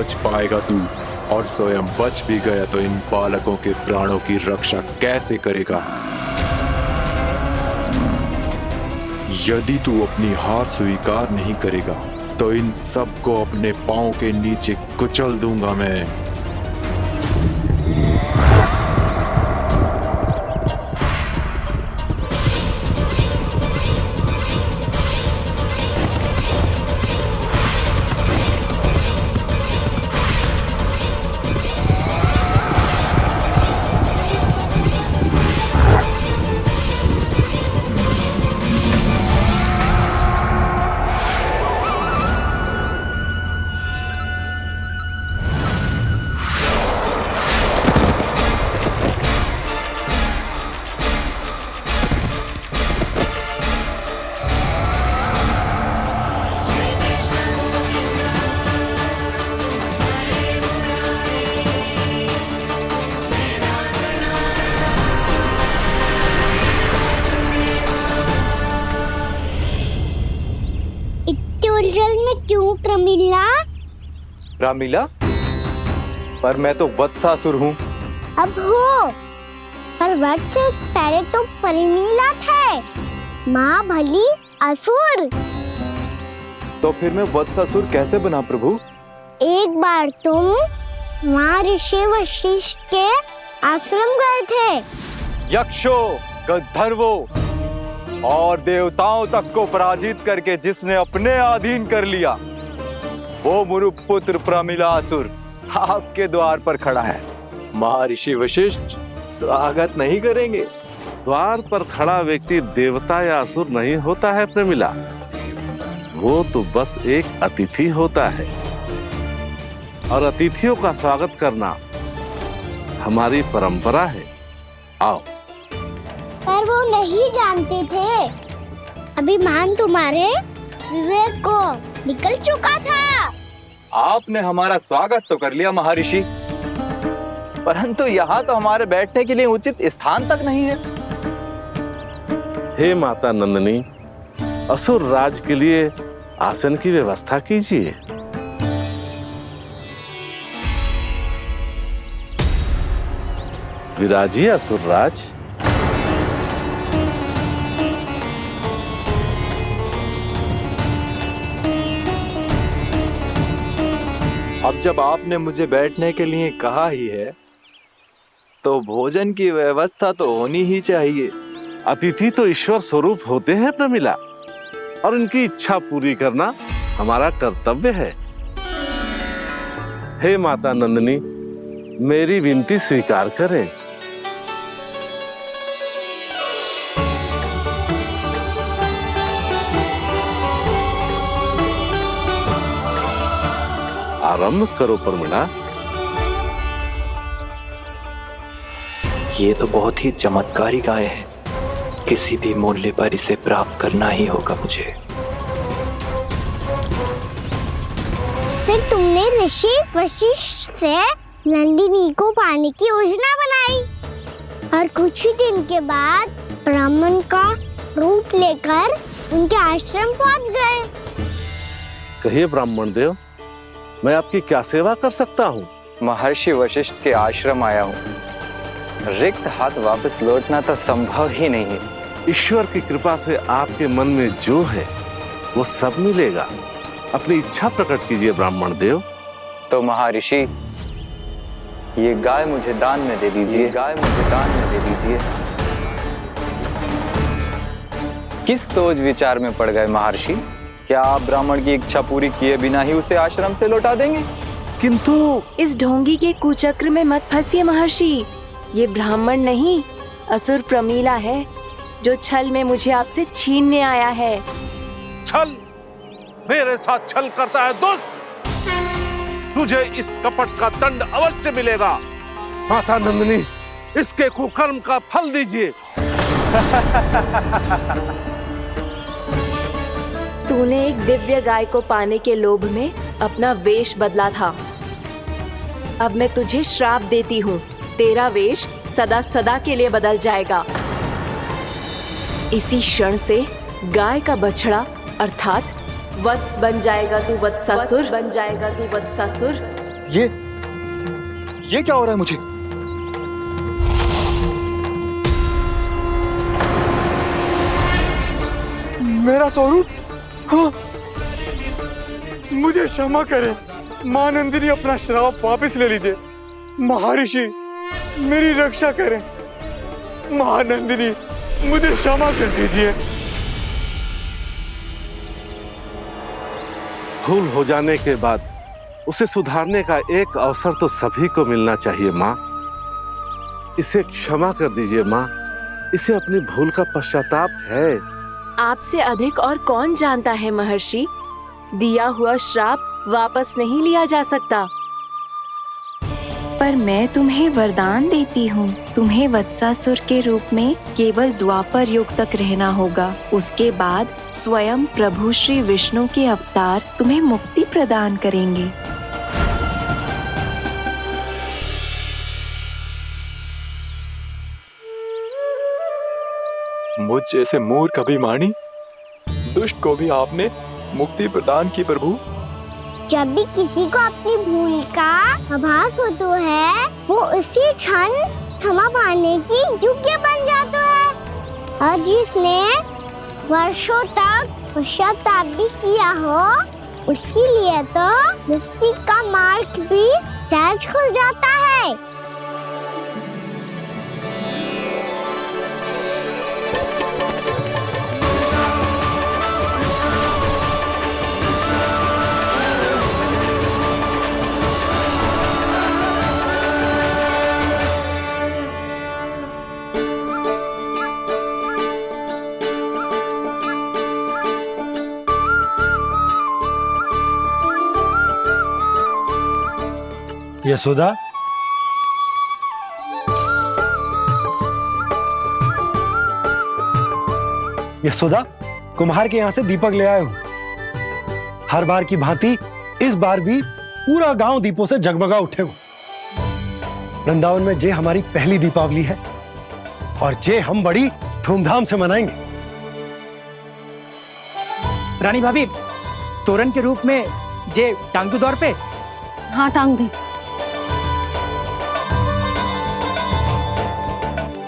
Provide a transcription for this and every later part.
बच पाएगा तू, और स्वयं बच भी गया तो इन बालकों के प्राणों की रक्षा कैसे करेगा? यदि तू अपनी हार स्वीकार नहीं करेगा तो इन सबको अपने पांव के नीचे कुचल दूंगा मैं। उलझन में क्यों प्रमिला? रामीला, पर मैं तो वत्सासुर हूँ। अब हो, पर वत्स से पहले तो प्रमिला थे, माँ भली असुर। तो फिर मैं वत्सासुर कैसे बना प्रभु? एक बार तुम माँ ऋषि वशिष्ठ के आश्रम गए थे। यक्षो, गंधर्वों और देवताओं तक को पराजित करके जिसने अपने अधीन कर लिया, वो मुरुपुत्र प्रमिलासुर आपके द्वार पर खड़ा है। महर्षि वशिष्ठ स्वागत नहीं करेंगे? द्वार पर खड़ा व्यक्ति देवता या असुर नहीं होता है प्रमिला, वो तो बस एक अतिथि होता है, और अतिथियों का स्वागत करना हमारी परंपरा है। आओ। पर वो नहीं जानते थे, अभिमान तुम्हारे विवेक को निकल चुका था। आपने हमारा स्वागत तो कर लिया महर्षि, परंतु यहाँ तो हमारे बैठने के लिए उचित स्थान तक नहीं है। हे माता नंदिनी, असुर राज के लिए आसन की व्यवस्था कीजिए। विराजिए असुर राज। अब जब आपने मुझे बैठने के लिए कहा ही है, तो भोजन की व्यवस्था तो होनी ही चाहिए। अतिथि तो ईश्वर स्वरूप होते हैं प्रमिला, और उनकी इच्छा पूरी करना हमारा कर्तव्य है। हे माता नंदिनी, मेरी विनती स्वीकार करें। आरंभ करो प्रमिला। ये तो बहुत ही चमत्कारी गाय है, किसी भी मूल्य पर इसे प्राप्त करना ही होगा मुझे। फिर तुमने ऋषि वशिष्ठ से नंदिनी को पाने की योजना बनाई, और कुछ ही दिन के बाद ब्राह्मण का रूप लेकर उनके आश्रम पहुंच गए। कहिए ब्राह्मण देव, मैं आपकी क्या सेवा कर सकता हूँ? महर्षि वशिष्ठ के आश्रम आया हूँ, रिक्त हाथ वापस लौटना तो संभव ही नहीं है। ईश्वर की कृपा से आपके मन में जो है वो सब मिलेगा। अपनी इच्छा प्रकट कीजिए ब्राह्मण देव। तो महर्षि, ये गाय मुझे दान में दे दीजिए, गाय मुझे दान में दे दीजिए। किस सोच विचार में पड़ गए महर्षि? क्या आप ब्राह्मण की इच्छा पूरी किए बिना ही उसे आश्रम से लौटा देंगे? किंतु इस ढोंगी के कुचक्र में मत फंसिए महर्षि। ये ब्राह्मण नहीं, असुर प्रमिला है, जो छल में मुझे आपसे छीनने आया है। छल? मेरे साथ छल करता है दुष्ट? तुझे इस कपट का दंड अवश्य मिलेगा। माता नंदिनी, इसके कुकर्म का फल दीजिए। तूने एक दिव्य गाय को पाने के लोभ में अपना वेश बदला था। अब मैं तुझे श्राप देती हूँ, तेरा वेश सदा सदा के लिए बदल जाएगा। इसी क्षण से गाय का बछड़ा अर्थात वत्स बन जाएगा तू वत्सासुर, बन जाएगा तू वत्सासुर। ये क्या हो रहा है मुझे? मेरा स्वरूप? हाँ। मुझे क्षमा करें मां नंदिनी, अपना श्राप वापस ले लीजिए। महर्षि मेरी रक्षा करें। महानंदिनी मुझे क्षमा कर दीजिए। भूल हो जाने के बाद उसे सुधारने का एक अवसर तो सभी को मिलना चाहिए माँ। इसे क्षमा कर दीजिए माँ, इसे अपनी भूल का पश्चाताप है। आपसे अधिक और कौन जानता है महर्षि, दिया हुआ श्राप वापस नहीं लिया जा सकता। पर मैं तुम्हें वरदान देती हूँ, तुम्हें वत्सासुर के रूप में केवल द्वापर युग तक रहना होगा। उसके बाद स्वयं प्रभु श्री विष्णु के अवतार तुम्हें मुक्ति प्रदान करेंगे। मुझ जैसे मूर्ख अभिमानी दुष्ट को भी आपने मुक्ति प्रदान की प्रभु। जब भी किसी को अपनी भूल का आभास होता है, वो उसी क्षण क्षमा पाने की योग्य बन जाता है। और जिसने वर्षों तक पश्चाताप भी किया हो, उसके लिए तो मुक्ति का मार्ग भी सहज खुल जाता है। यशोदा, यशोदा, कुम्हार के यहाँ से दीपक ले आए हूं। हर बार की भांति इस बार भी पूरा गांव दीपों से जगमगा उठे हो। वृंदावन में जे हमारी पहली दीपावली है और जे हम बड़ी धूमधाम से मनाएंगे। रानी भाभी, तोरण के रूप में जे टांग दो दौर पे। हाँ, टांग दे।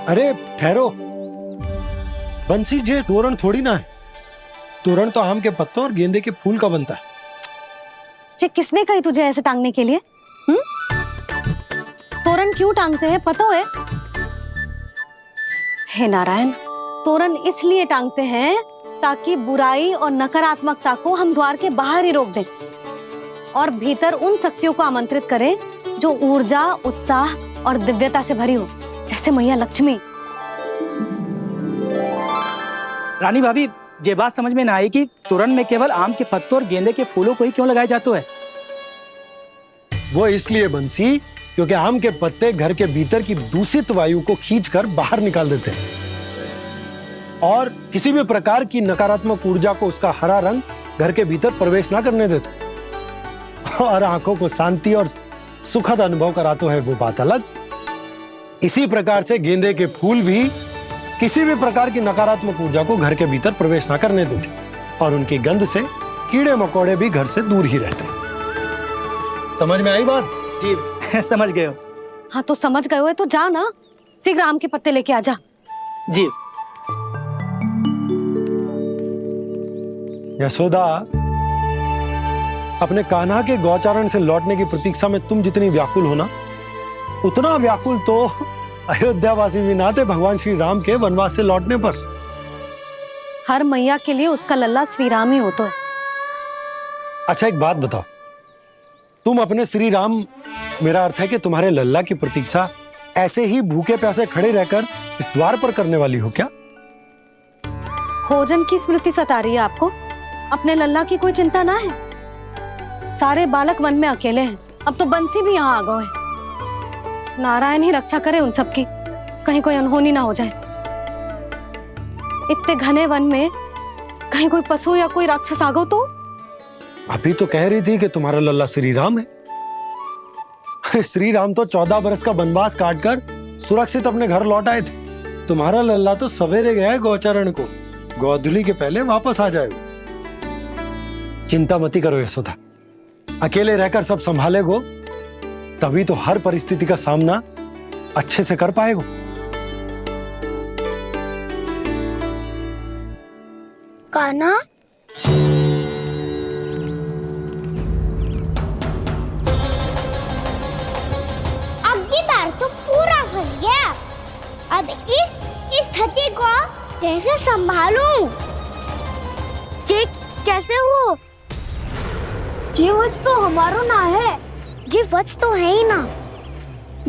अरे ठहरो बंसी, जे तोरण थोड़ी ना है। तोरण तो आम के पत्तों और गेंदे के फूल का बनता है। जे किसने कही तुझे ऐसे टांगने के लिए? तोरण क्यों टांगते हैं पता है? हे नारायण, तोरण इसलिए टांगते हैं ताकि बुराई और नकारात्मकता को हम द्वार के बाहर ही रोक दें और भीतर उन शक्तियों को आमंत्रित करें जो ऊर्जा, उत्साह और दिव्यता से भरी हो, जैसे मैया लक्ष्मी। रानी भाभी, ये बात समझ में ना आई कि तोरण में केवल आम के पत्तों और गेंदे के फूलों को ही क्यों लगाया जाता है? वो इसलिए बंसी, क्योंकि आम के पत्ते घर के भीतर की दूषित वायु को खींचकर बाहर निकाल देते हैं और किसी भी प्रकार की नकारात्मक ऊर्जा को उसका हरा रंग घर के भीतर प्रवेश ना करने देते और आंखों को शांति और सुखद अनुभव कराते है, वो बात अलग। इसी प्रकार से गेंदे के फूल भी किसी भी प्रकार की नकारात्मक ऊर्जा को घर के भीतर प्रवेश ना करने देते और उनकी गंध से कीड़े मकोड़े भी घर से दूर ही रहते हैं। समझ में आई बात? जी समझ गए हो। हाँ, तो समझ गए हो तो जा ना, शीघ्र आम के पत्ते लेके आ जा। जी। यशोदा, अपने कान्हा के गौचारण से लौटने की प्रतीक्षा में तुम जितनी व्याकुल हो ना, उतना व्याकुल तो अयोध्यावासी भी ना थे भगवान श्री राम के वनवास से लौटने पर। हर मैया के लिए उसका लल्ला श्री राम ही होता है। अच्छा एक बात बताओ, तुम अपने श्री राम, मेरा अर्थ है कि तुम्हारे लल्ला की प्रतीक्षा ऐसे ही भूखे प्यासे खड़े रहकर इस द्वार पर करने वाली हो क्या? भोजन की स्मृति सता रही है आपको? अपने लल्ला की कोई चिंता ना है। सारे बालक वन में अकेले हैं, अब तो बंसी भी यहाँ आ गए हैं। नारायण ही रक्षा करे उन सबकी, कहीं कोई अनहोनी ना हो जाए। इतने घने वन में कहीं कोई पशु या कोई राक्षस आ गो तो? अभी तो कह रही थी कि तुम्हारा लल्ला श्री राम है। अरे श्री राम तो 14 बरस का वनवास काटकर सुरक्षित अपने घर लौट आए थे। तुम्हारा लल्ला तो सवेरे गया है गौचरण को, गोधूली के पहले वापस आ जाएगा। चिंता मती करो यशोदा, अकेले रहकर सब संभालेगो तभी तो हर परिस्थिति का सामना अच्छे से कर पाएगा। कान्हा, अब की बार तो पूरा फंस गया। अब इस छती को कैसे संभालूं? जी कैसे हो? जी वच तो हमारो ना है। जी वच तो है ही ना।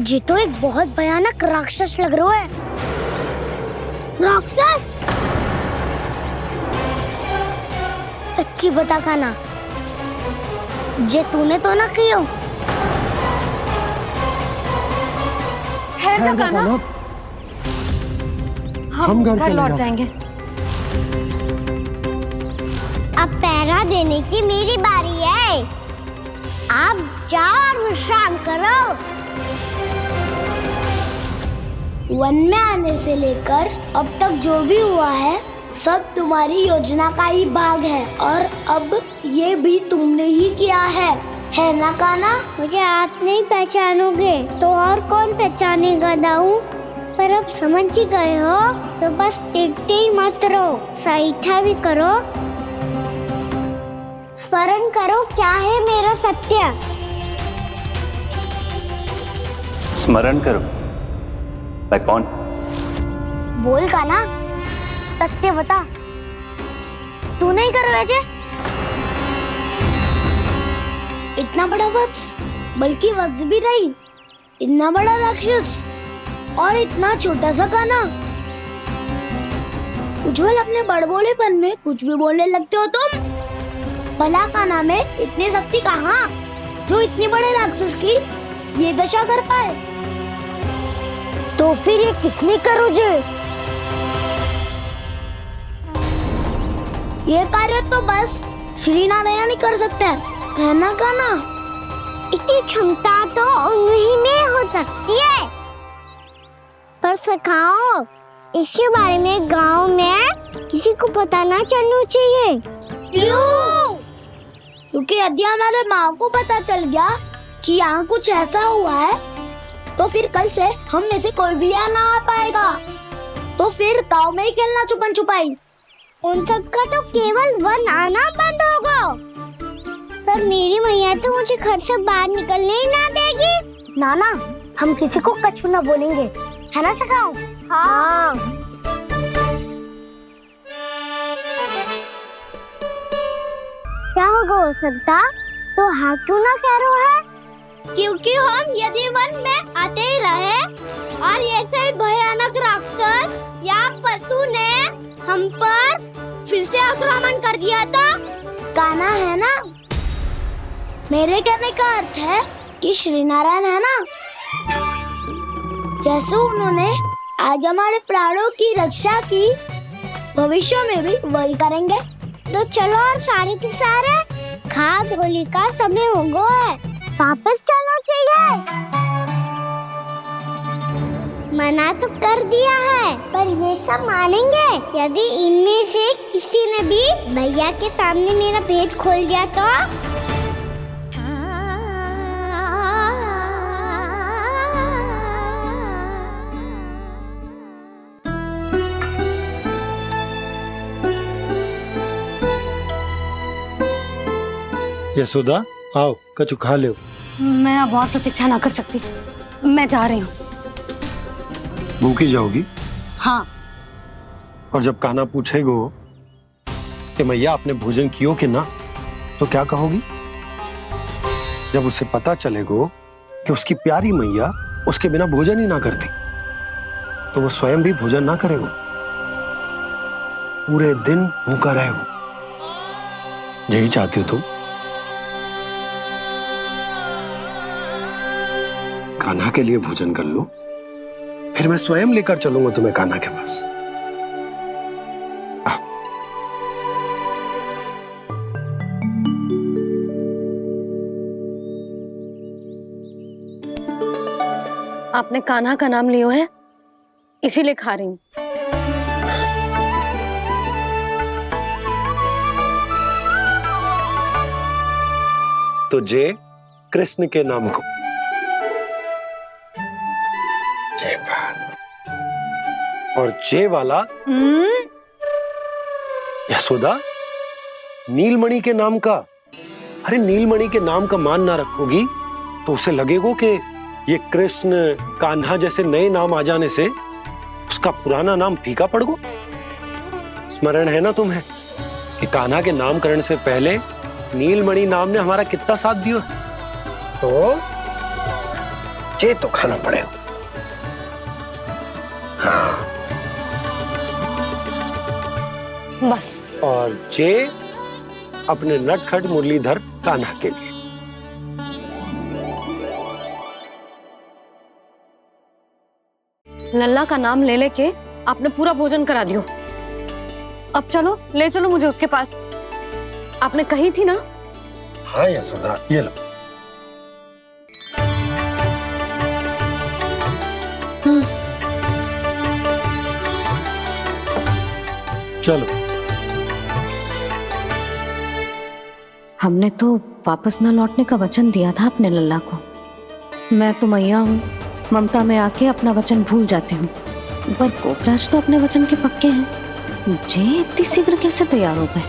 जी तो एक बहुत भयानक राक्षस लग रहा है। राक्षस? सच्ची बता कान्हा, जे तूने तो ना कियो? है जा कान्हा, हम घर लौट जाएंगे। अब पहरा देने की मेरी बारी है। आप जाओ और विश्राम करो। वन में आने से लेकर अब तक जो भी हुआ है सब तुम्हारी योजना का ही भाग है, और अब ये भी तुमने ही किया है ना कान्हा? मुझे आप नहीं पहचानोगे तो और कौन पहचानेगा दाऊ? पर अब समझ ही गए हो तो बस देखते ही मत रहो, सईठा भी करो। स्मरण करो क्या है मेरा सत्य। स्मरण करो? मैं कौन? बोल कान्हा, सत्य बता। तू नहीं करो अजय? इतना बड़ा वत्स, बल्कि वत्स भी नहीं, इतना बड़ा राक्षस और इतना छोटा सा कान्हा। उज्जवल अपने बड़बोलेपन में कुछ भी बोलने लगते हो तुम। भला कान्हा में इतनी शक्ति कहाँ जो इतने बड़े राक्षस की ये दशा कर पाए? तो फिर ये किसने करो जे? ये कार्य तो बस श्री नारायण ही कर सकते हैं, है ना कान्हा? इतनी क्षमता तो उन्हीं में हो सकती है, पर सखाओ इसके बारे में गांव में किसी को पता ना चलना चाहिए। क्यों? क्योंकि यदि हमारे माँ को पता चल गया कि यहाँ कुछ ऐसा हुआ है तो फिर कल से हम में से कोई भी यहाँ ना आ पाएगा। तो फिर गांव में ही खेलना छुपन छुपाई। उन सब का तो केवल वन आना बंद होगा। पर मेरी मैया तो मुझे घर से बाहर निकलने ही ना देगी। नाना, हम किसी को कछु ना बोलेंगे, है ना सखाओ? हाँ। क्या होगा हो सकता? तो हाँ क्यों ना कह रहा है? क्योंकि हम यदि वन में आते ही रहे और ऐसे भयानक राक्षस या पशु ने हम पर फिर से आक्रमण कर दिया तो कान्हा, है ना? मेरे कहने का अर्थ है कि श्री नारायण है ना, जैसे उन्होंने आज हमारे प्राणों की रक्षा की, भविष्य में भी वही करेंगे। तो चलो और सारे के सारे खाद होली का समय हो गया है, वापस चलना चाहिए। मना तो कर दिया है, पर ये सब मानेंगे यदि इनमें से किसी ने भी भैया के सामने मेरा भेद खोल दिया तो? यशोदा, आओ कछु खा लो। मैं अब और प्रतीक्षा ना कर सकती, मैं जा रही हूँ। भूखी जाओगी? हाँ। और जब कान्हा पूछेगो कि मैया आपने भोजन कियो कि ना, तो क्या कहोगी? जब उसे पता चलेगो कि उसकी प्यारी मैया उसके बिना भोजन ही ना करती, तो वो स्वयं भी भोजन ना करेगो, पूरे दिन भूखा रहेगो। यही चाहती हो तुम? कान्हा के लिए भोजन कर लो, फिर मैं स्वयं लेकर चलूंगा तुम्हें कान्हा के पास। आपने कान्हा का नाम लियो है, इसीलिए खा रही हूँ। तो जे कृष्ण के नाम को और जे वाला यशोदा, नीलमणि के नाम का। अरे नीलमणि के नाम का मान ना रखोगी तो उसे लगेगा कि ये कृष्ण कान्हा जैसे नए नाम आ जाने से उसका पुराना नाम फीका पड़ गो। स्मरण है ना तुम्हें कि कान्हा के नामकरण से पहले नीलमणि नाम ने हमारा कितना साथ दिया। तो जे तो खाना पड़ेगा। हाँ। बस। और जे अपने नटखट मुरलीधर कान्हा के लिए। लल्ला का नाम ले लेके आपने पूरा भोजन करा दियो। अब चलो, ले चलो मुझे उसके पास। आपने कही थी ना। हाँ यशोदा, ये लो। चलो। हमने तो वापस ना लौटने का वचन दिया था अपने लल्ला को। मैं तो मैया हूँ, ममता में आके अपना वचन भूल जाती हूँ, पर गोपराज तो अपने वचन के पक्के हैं। जे इतनी शीघ्र कैसे तैयार हो गए?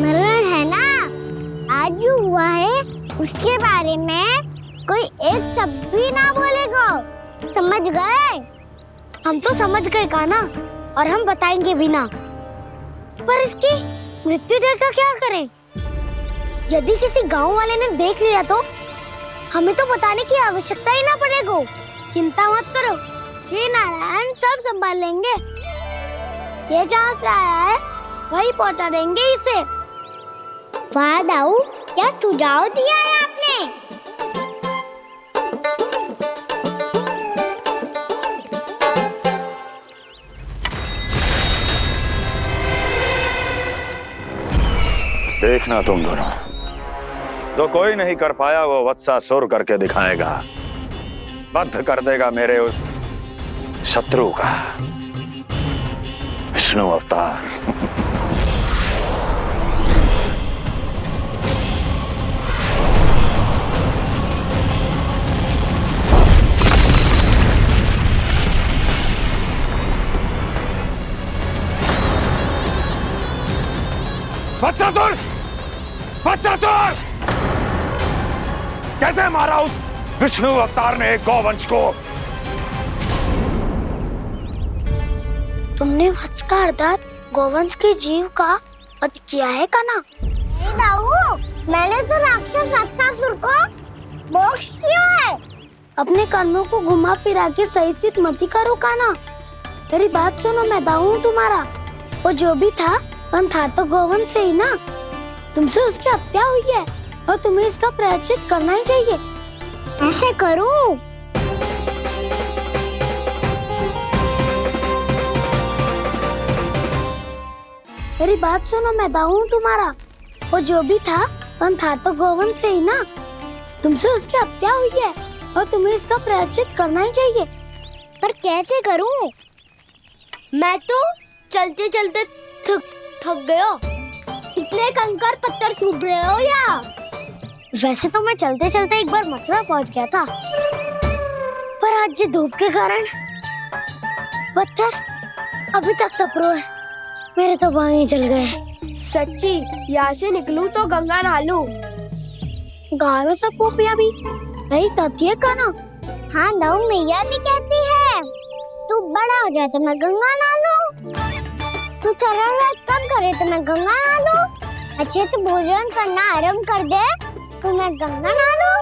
मरण है ना, आज जो हुआ है उसके बारे में कोई एक शब्द भी ना बोलेगा। समझ गए? हम तो समझ गए कान्हा, और हम बताएंगे भी ना। पर इसकी मृत्यु देखकर क्या करें? यदि किसी गांव वाले ने देख लिया तो हमें तो बताने की आवश्यकता ही ना पड़ेगा। चिंता मत करो, श्री नारायण सब संभाल लेंगे। ये जहाँ से आया है वही पहुँचा देंगे इसे। वाह दाऊ, क्या सुझाव दिया है आपने। देखना तुम दोनों, जो कोई नहीं कर पाया वो वत्सासुर करके दिखाएगा। बद्ध कर देगा मेरे उस शत्रु का विष्णु अवतार। वत्सासुर! वत्सासुर! कैसे मारा उस विष्णु अवतार ने गौवंश को? तुमने वत्स का अर्थात गौवंश के जीव का वध किया है कान्हा? नहीं दाऊ, मैंने तो राक्षस वत्सासुर को मोक्ष दिया है। अपने कर्मों को घुमा फिरा के सही सिद्ध मत करो कान्हा। मेरी बात सुनो, मैं दाऊ हूँ तुम्हारा। वो जो भी था तो गौवंश से ही ना। तुमसे उसकी हत्या हुई है और तुम्हें इसका प्रायश्चित करना ही चाहिए। ऐसे करूं? मेरी बात सुनो, मैं दाऊ हूँ तुम्हारा। वो जो भी था तो गौवंश से ही ना। तुमसे उसकी हत्या हुई है और तुम्हें इसका प्रायश्चित करना ही चाहिए। पर कैसे करूं? मैं तो चलते चलते थक गयो। इतने कंकर पत्थर सूख रहे हो या? वैसे तो मैं चलते चलते एक बार मथुरा पहुंच गया था, पर आज ये धूप के कारण पत्थर अभी तक तप रहे हैं। मेरे तो पाँव ही जल गए। सच्ची, यहाँ से निकलूं तो गंगा नहा लूं। गाँव में सब पोपिया भी यही कहती है कान्हा। हाँ दाऊ, मैया भी कहती है तू बड़ा हो जाए तो मैं गंगा नहा लूं, तू चरण कम करे तो मैं गंगा नहा लूं, अच्छे से भोजन करना आरंभ कर दे तो मैं गंगा नहा लूं।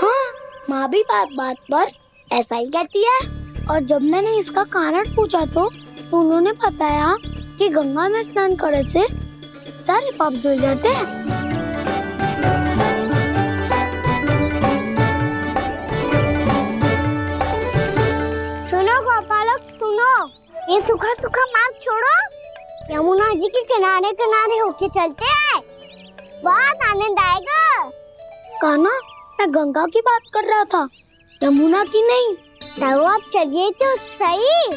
हाँ, माँ भी बात बात पर ऐसा ही कहती है। और जब मैंने इसका कारण पूछा तो उन्होंने बताया कि गंगा में स्नान करने से सारे पाप धुल जाते हैं। सुनो गोपालक, सुनो, ये सूखा सूखा मार्ग छोड़ो, यमुना जी के किनारे किनारे होके चलते हैं, बहुत आनंद आएगा। कान्हा, मैं गंगा की बात कर रहा था, यमुना की नहीं। तो आप चलिए तो सही।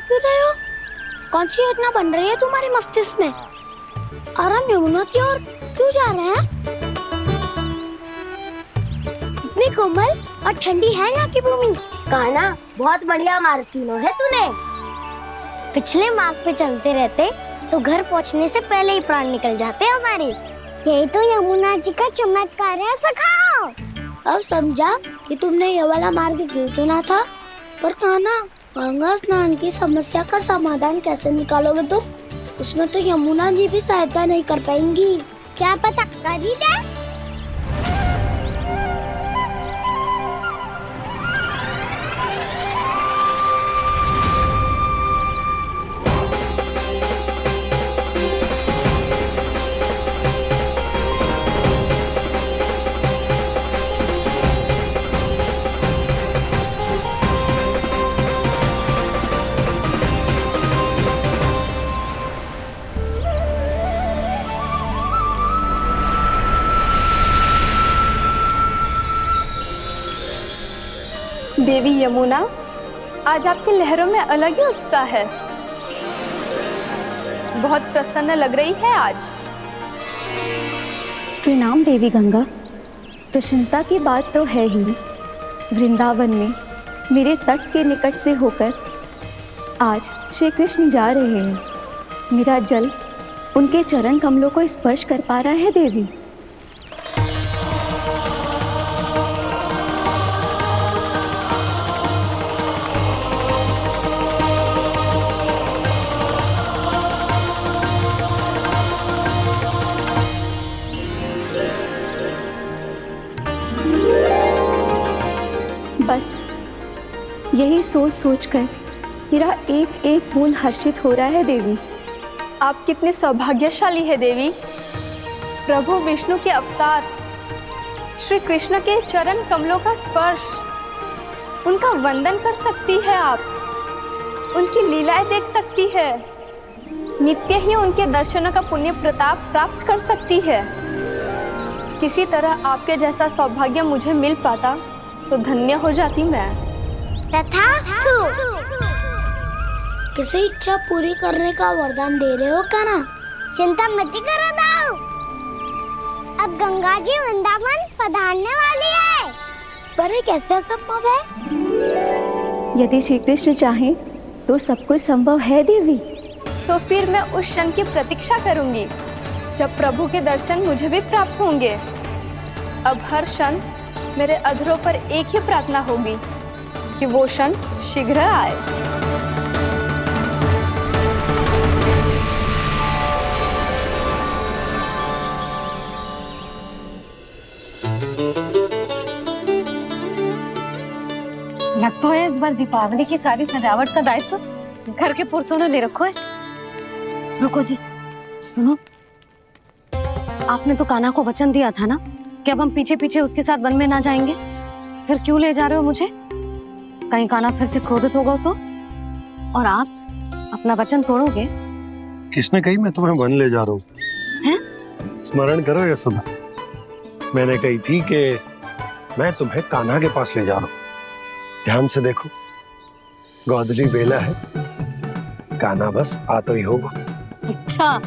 क्यों रहे हो? कौन सी योजना बन रही है तुम्हारे मस्तिष्क में? और हम यमुना की ओर क्यों जा रहे हैं? इतनी कोमल और ठंडी है यहाँ की भूमि। कान्हा, बहुत बढ़िया मार्ग चुना है तूने। पिछले मार्ग पे चलते रहते तो घर पहुँचने से पहले ही प्राण निकल जाते हमारे। यही तो यमुना जी का चमत्कार है सखा। अब समझा कि तुमने ये वाला मार्ग क्यों चुना था। पर कान्हा, गंगा स्नान की समस्या का समाधान कैसे निकालोगे तुम? उसमें तो यमुना जी भी सहायता नहीं कर पाएंगी। क्या पता कर ही दे। देवी यमुना, आज आपकी लहरों में अलग ही उत्साह है। बहुत प्रसन्न लग रही है आज। प्रणाम देवी गंगा। प्रसन्नता की बात तो है ही। वृंदावन में मेरे तट के निकट से होकर आज श्री कृष्ण जा रहे हैं। मेरा जल उनके चरण कमलों को स्पर्श कर पा रहा है देवी। बस यही सोच सोचकर मेरा एक एक खून हर्षित हो रहा है देवी। आप कितने सौभाग्यशाली है देवी। प्रभु विष्णु के अवतार श्री कृष्ण के चरण कमलों का स्पर्श, उनका वंदन कर सकती है आप, उनकी लीलाएं देख सकती है, नित्य ही उनके दर्शनों का पुण्य प्रताप प्राप्त कर सकती है। किसी तरह आपके जैसा सौभाग्य मुझे मिल पाता तो धन्य हो जाती मैं। तथास्तु। किसी इच्छा पूरी करने का वरदान दे रहे हो कान्हा? चिंता मत करो दाऊ। अब गंगा जी वृंदावन पधारने वाली है। पर ये कैसे संभव है? यदि श्री कृष्ण चाहे तो सब कुछ संभव है देवी। तो फिर मैं उस क्षण की प्रतीक्षा करूंगी जब प्रभु के दर्शन मुझे भी प्राप्त होंगे। अब हर क्षण मेरे अधरों पर एक ही प्रार्थना होगी कि वो क्षण शीघ्र आए। लग तो है इस बार दीपावली की सारी सजावट का दायित्व घर के पुरुषों ने ले रखो है। रुको जी, सुनो, आपने तो कान्हा को वचन दिया था ना कि अब हम पीछे पीछे उसके साथ वन में ना जाएंगे। फिर क्यों ले जा रहे हो मुझे? कहीं कान्हा फिर से क्रोधित होगा तो? और आप अपना वचन तोड़ोगे? किसने कही मैं तुम्हें वन ले जा रहा हूँ? स्मरण करो यशोदा, मैंने कही थी कि मैं तुम्हें कान्हा के पास ले जा रहा हूँ। ध्यान से देखो, गोधली बेला है, कान्हा बस आ तो ही होगा। अच्छा,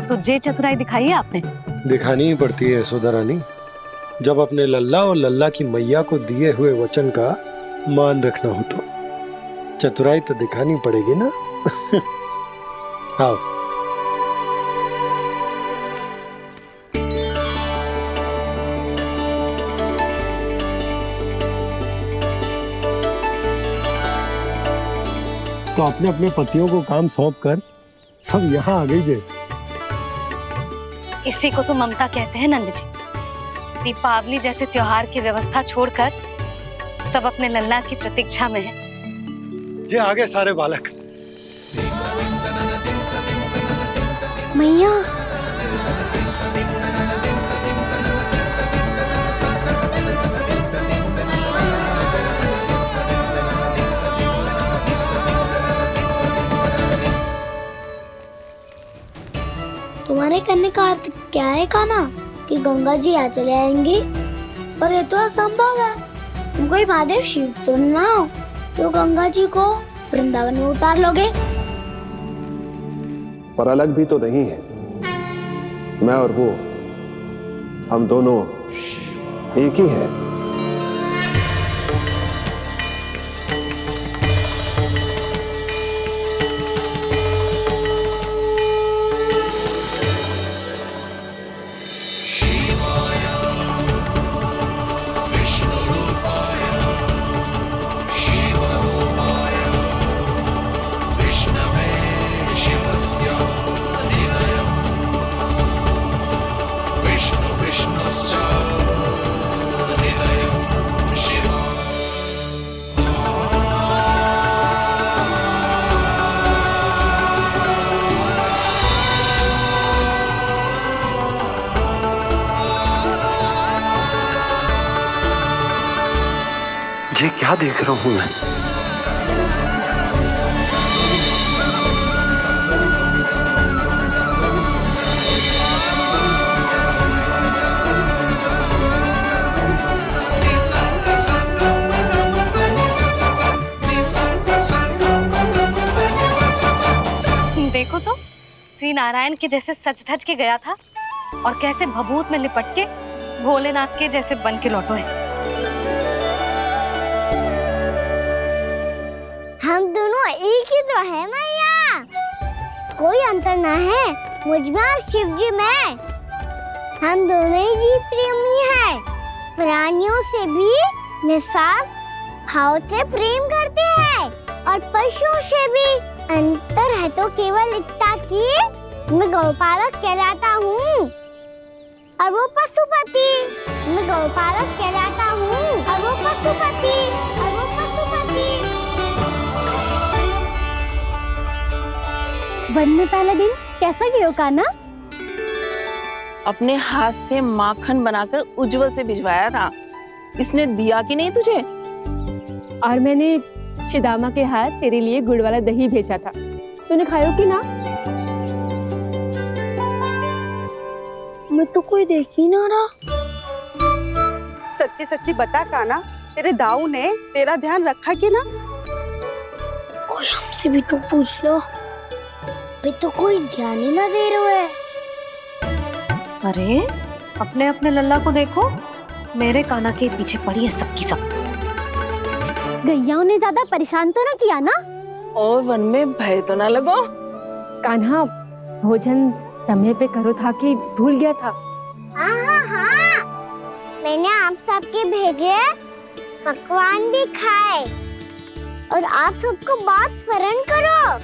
तो जे चतुराई दिखाई है आपने? दिखानी ही पड़ती है यशोदा रानी, जब अपने लल्ला और लल्ला की मैया को दिए हुए वचन का मान रखना हो तो चतुराई तो दिखानी पड़ेगी ना। आओ। तो अपने अपने पतियों को काम सौंप कर सब यहाँ आ गई है। इसी को तो ममता कहते हैं नंद जी। दीपावली जैसे त्योहार की व्यवस्था छोड़कर सब अपने लल्ला की प्रतीक्षा में हैं। जे आगे सारे बालक। मैया, तुम्हारे कहने का अर्थ क्या है कान्हा? कि गंगा जी यहाँ चले आएंगी? पर ये तो असंभव है। तुम कोई महादेव शिव तो ना हो जो गंगा जी को वृंदावन में उतार लोगे? पर अलग भी तो नहीं है। मैं और वो, हम दोनों एक ही हैं। ये क्या देख रहा हूं मैं? देखो तो श्री नारायण के जैसे सच धज के गया था और कैसे भभूत में लिपट के भोलेनाथ के जैसे बन के लौटो है। हम दोनों एक ही तो है मैया, कोई अंतर ना है मुझमें और शिव जी में। हम दोनों ही जीव प्रेमी हैं, प्राणियों से भी निस्वार्थ भाव से प्रेम करते हैं और पशुओं से भी। अंतर है तो केवल इतना कि मैं गौपालक कहलाता हूँ और वो पशुपति। मैं गौपालक कहलाता हूँ और वो पशुपति। वन में पहला दिन कैसा गया कान्हा? अपने हाथ से माखन बनाकर उज्जवल से भिजवाया था। इसने दिया कि नहीं तुझे? और मैंने शिदामा के हाथ तेरे लिए गुड़ वाला दही भेजा था, तूने खायो कि ना? मैं तो कोई देख ही ना रहा। सच्ची सच्ची बता कान्हा, तेरे दाऊ ने तेरा ध्यान रखा कि ना? कोई हमसे भी तो पूछ लो, वे तो कोई ध्यान ही ना दे रहे हैं। अरे अपने अपने लल्ला को देखो, मेरे कान्हा के पीछे पड़ी है सबकी सब। गैयाओं ने ज्यादा परेशान तो ना किया ना? और वन में भय तो ना लगो? कान्हा भोजन समय पे करो था कि भूल गया था? हाँ, मैंने आप सबके भेजे पकवान भी खाए और आप सबको बात स्मरण करो,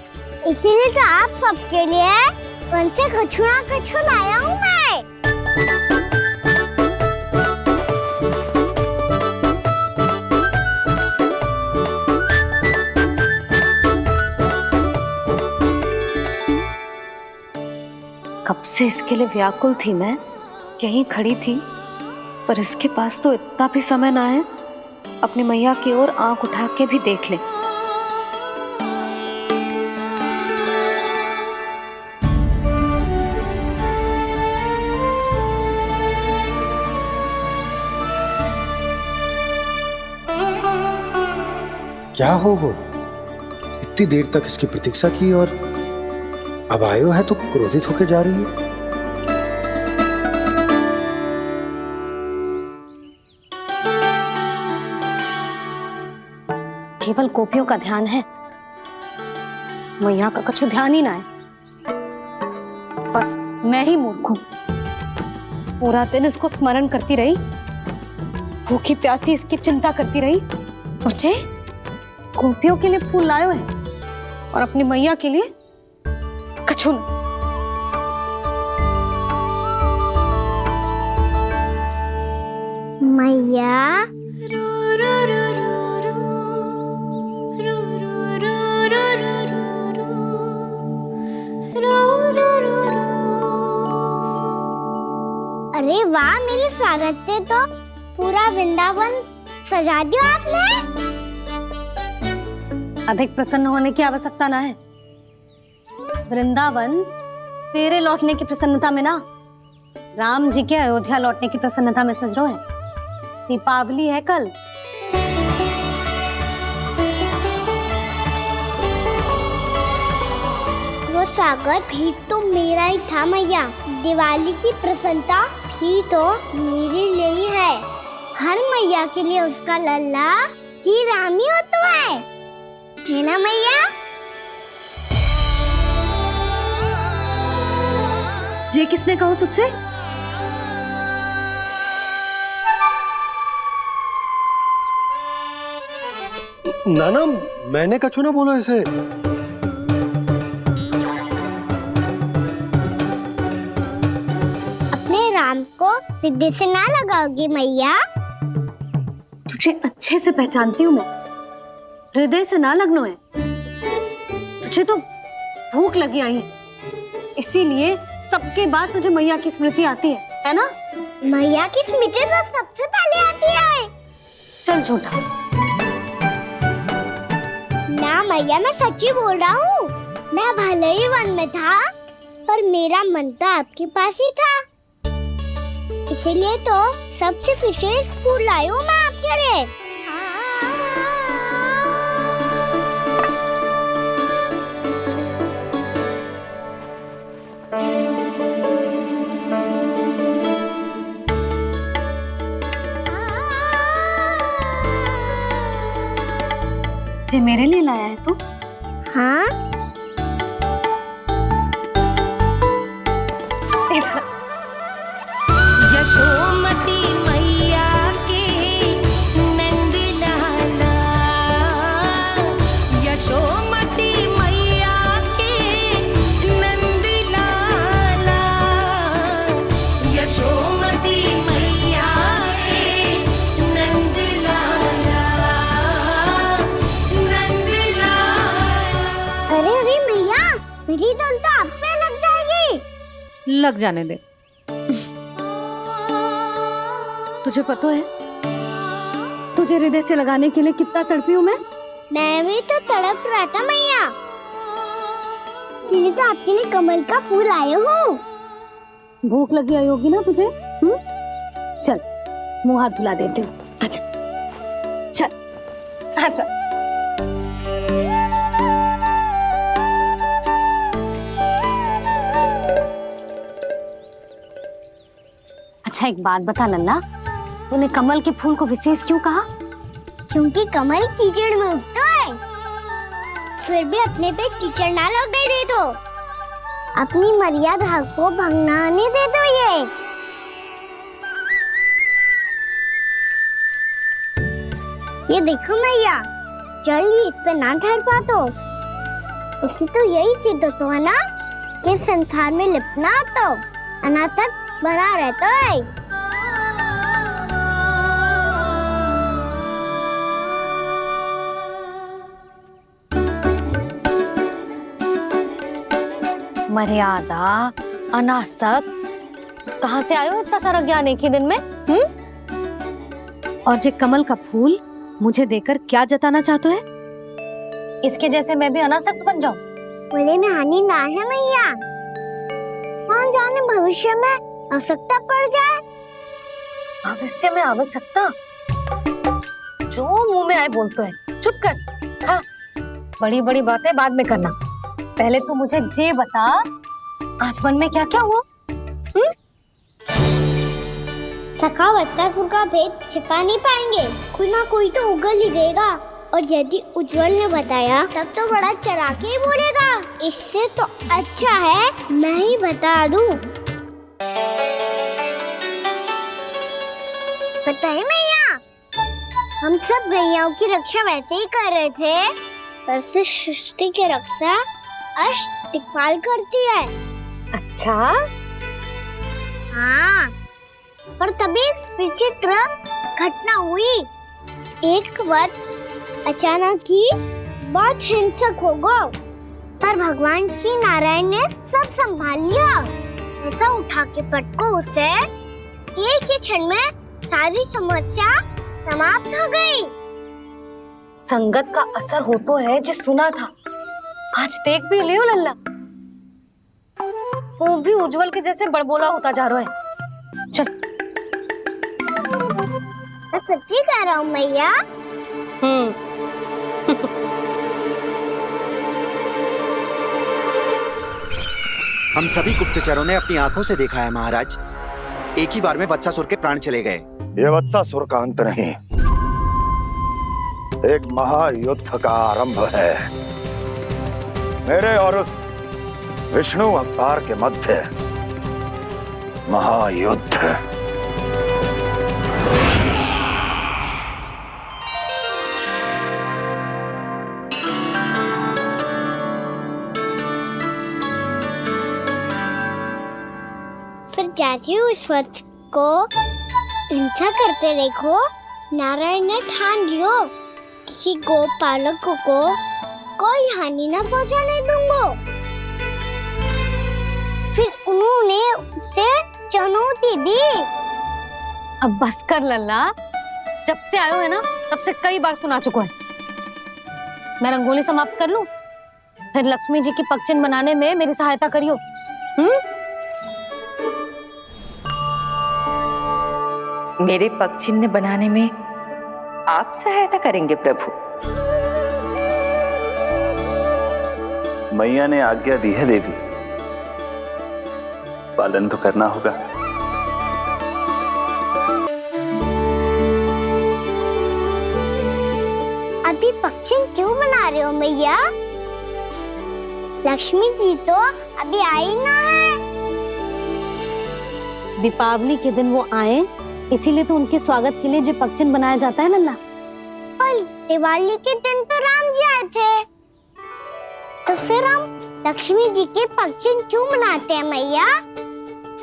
इसीलिए तो आप सबके लिए वन से कछु लाया हूँ मैं। कब से इसके लिए व्याकुल थी मैं, यहीं खड़ी थी, पर इसके पास तो इतना भी समय ना है अपनी मैया की ओर आंख उठा के भी देख ले। क्या हो वो? इतनी देर तक इसकी प्रतीक्षा की और अब आयो है तो क्रोधित होकर जा रही है। केवल गोपियों का ध्यान है, मैया का कुछ ध्यान ही ना है। बस मैं ही मूर्ख हूं, पूरा दिन इसको स्मरण करती रही, भूखी प्यासी इसकी चिंता करती रही, और जे गोपियों के लिए फूल लायो है और अपनी मैया के लिए कछु न। मैया अरे वाह, मेरे स्वागत से तो पूरा वृंदावन सजा दिया आपने। अधिक प्रसन्न होने की आवश्यकता ना है। वृंदावन तेरे लौटने की प्रसन्नता में ना, राम जी के अयोध्या लौटने की प्रसन्नता में सज रहो है। दीपावली है कल। वो स्वागत भी तो मेरा ही था मैया। दिवाली की प्रसन्नता भी तो मेरे लिए ही है। हर मैया के लिए उसका लल्ला जी रामी होता है ना मैया? ये किसने कहा तुझसे? नाना, मैंने कछु ना बोला इसे। अपने राम को हृदय से ना लगाओगी मैया? तुझे अच्छे से पहचानती हूँ मैं, हृदय से ना लगनो है। तुझे तो भूख लगी आई है, इसीलिए सबके बाद तुझे मैया की स्मृति आती है ना? मैया की स्मृति तो सबसे पहले आती है। चल झूठा। ना मैया, मैं सच्ची बोल रहा हूँ। मैं भले ही वन में था, पर मेरा मन तो आपके पास ही था। इसीलिए तो सबसे विशेष फूल लाई हूँ मैं आपके लिए। ये मेरे लिए लाया है तू? हाँ। यशोमती मैया के नंद लाला, यशोमती मैया के नंद लाला, यशोमती मैया के नंद लाला, नंद लाला। अरे अरे मैया, मेरी धुन तो आप पे लग जाएगी। लग जाने दे। तुझे पता है तुझे हृदय से लगाने के लिए कितना तड़पी हूँ मैं? मैं भी तो तड़प रहा था मैया, इसीलिए तो आपके लिए कमल का फूल आए हूँ। भूख लगी आई होगी ना तुझे? चल मुंह हाथ धुला देती हूँ। आजा, चल आजा। अच्छा एक बात बता लल्ला, तूने कमल के फूल को विशेष क्यों कहा? क्योंकि कमल कीचड़ में उगता है, फिर भी अपने पे कीचड़ ना लगने दे दो। अपनी मर्यादा को भंगना नहीं दे दो। ये देखो मैया, जल ही इस पे ना ठहर पा तो इसी तो यही सिद्ध होता है ना कि संसार में लिपना तो अनाथक बना रहता है। मर्यादा, अनासक, कहाँ से आयो इतना सारा ज्ञान एक ही दिन में? और ये कमल का फूल मुझे देकर क्या जताना चाहते है? इसके जैसे मैं भी अनासक्त बन जाऊं? बोले में हानि ना है मैया, कौन जाने भविष्य में आवश्यकता पड़ जाए। भविष्य में आवश्यकता? जो मुंह में आए बोलते हैं, चुप कर। हाँ, बड़ी बड़ी बातें बाद में करना, पहले तू मुझे ये बता आज मन में क्या क्या हुआ? सखावत्तासुर का भेद छिपा नहीं पाएंगे, कोई ना कोई तो उगल ही देगा। और यदि उज्जवल ने बताया तब तो बड़ा चला के ही बोलेगा। इससे तो अच्छा है मैं ही बता दूं। पता है मैया, हम सब गैयाओं की रक्षा वैसे ही कर रहे थे, पर से सृष्टि की रक्षा अष्ट दिक्पाल करती है। अच्छा? हाँ, पर तभी विचित्र घटना हुई। एक वक्त अचानक ही बहुत हिंसक हो गया, पर भगवान श्री नारायण ने सब संभाल लिया। ऐसा उठा के पटको उसे, एक ही क्षण में सारी समस्या समाप्त हो गई। संगत का असर हो तो है जो सुना था, आज देख भी लियो लल्ला, तू भी उज्जवल के जैसे बड़बोला होता जा रहा है। चल। मैं सच्ची कह रहा हूँ मैया। हम सभी गुप्तचरों ने अपनी आंखों से देखा है महाराज। एक ही बार में वत्सासुर के प्राण चले गए। ये वत्सासुर का अंत नहीं, एक महायुद्ध का आरंभ है। मेरे और उस विष्णु अवतार के मध्य महायुद्ध। फिर जैसे ही उस वत्स को हिंसा करते देखो, नारायण ने ठान लियो किसी गोपालक को कोई हानि न पहुंचाने दूंगा। फिर उन्होंने उसे चुनौती दी। अब बस कर लल्ला, जब से आयो है ना तब से कई बार सुना चुका है। मैं रंगोली समाप्त कर लूं, फिर लक्ष्मी जी की पगचिन बनाने में मेरी सहायता करियो। मेरे पगचिन्ह बनाने में आप सहायता करेंगे प्रभु? मैया ने आज्ञा दी है देवी, पालन तो करना होगा। अभी पगचिन क्यों बना रहे हो मैया? लक्ष्मी जी तो अभी आई ना है। दीपावली के दिन वो आए, इसीलिए तो उनके स्वागत के लिए जो पगचिन बनाया जाता है लल्ला। पर दिवाली के दिन तो राम जी आए थे, तो फिर हम लक्ष्मी जी के पगचिन क्यों बनाते हैं मैया?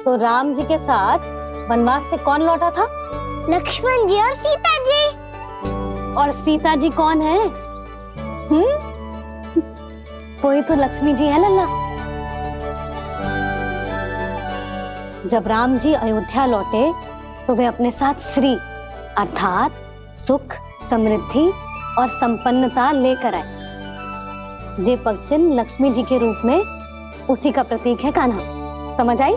तो राम जी के साथ वनवास से कौन लौटा था? लक्ष्मण जी और सीता जी। और सीता जी कौन है? कोई तो लक्ष्मी जी है लल्ला। जब राम जी अयोध्या लौटे तो वे अपने साथ श्री अर्थात सुख, समृद्धि और संपन्नता लेकर आए। जे पगचिन लक्ष्मी जी के रूप में उसी का प्रतीक है कान्हा। समझ आई?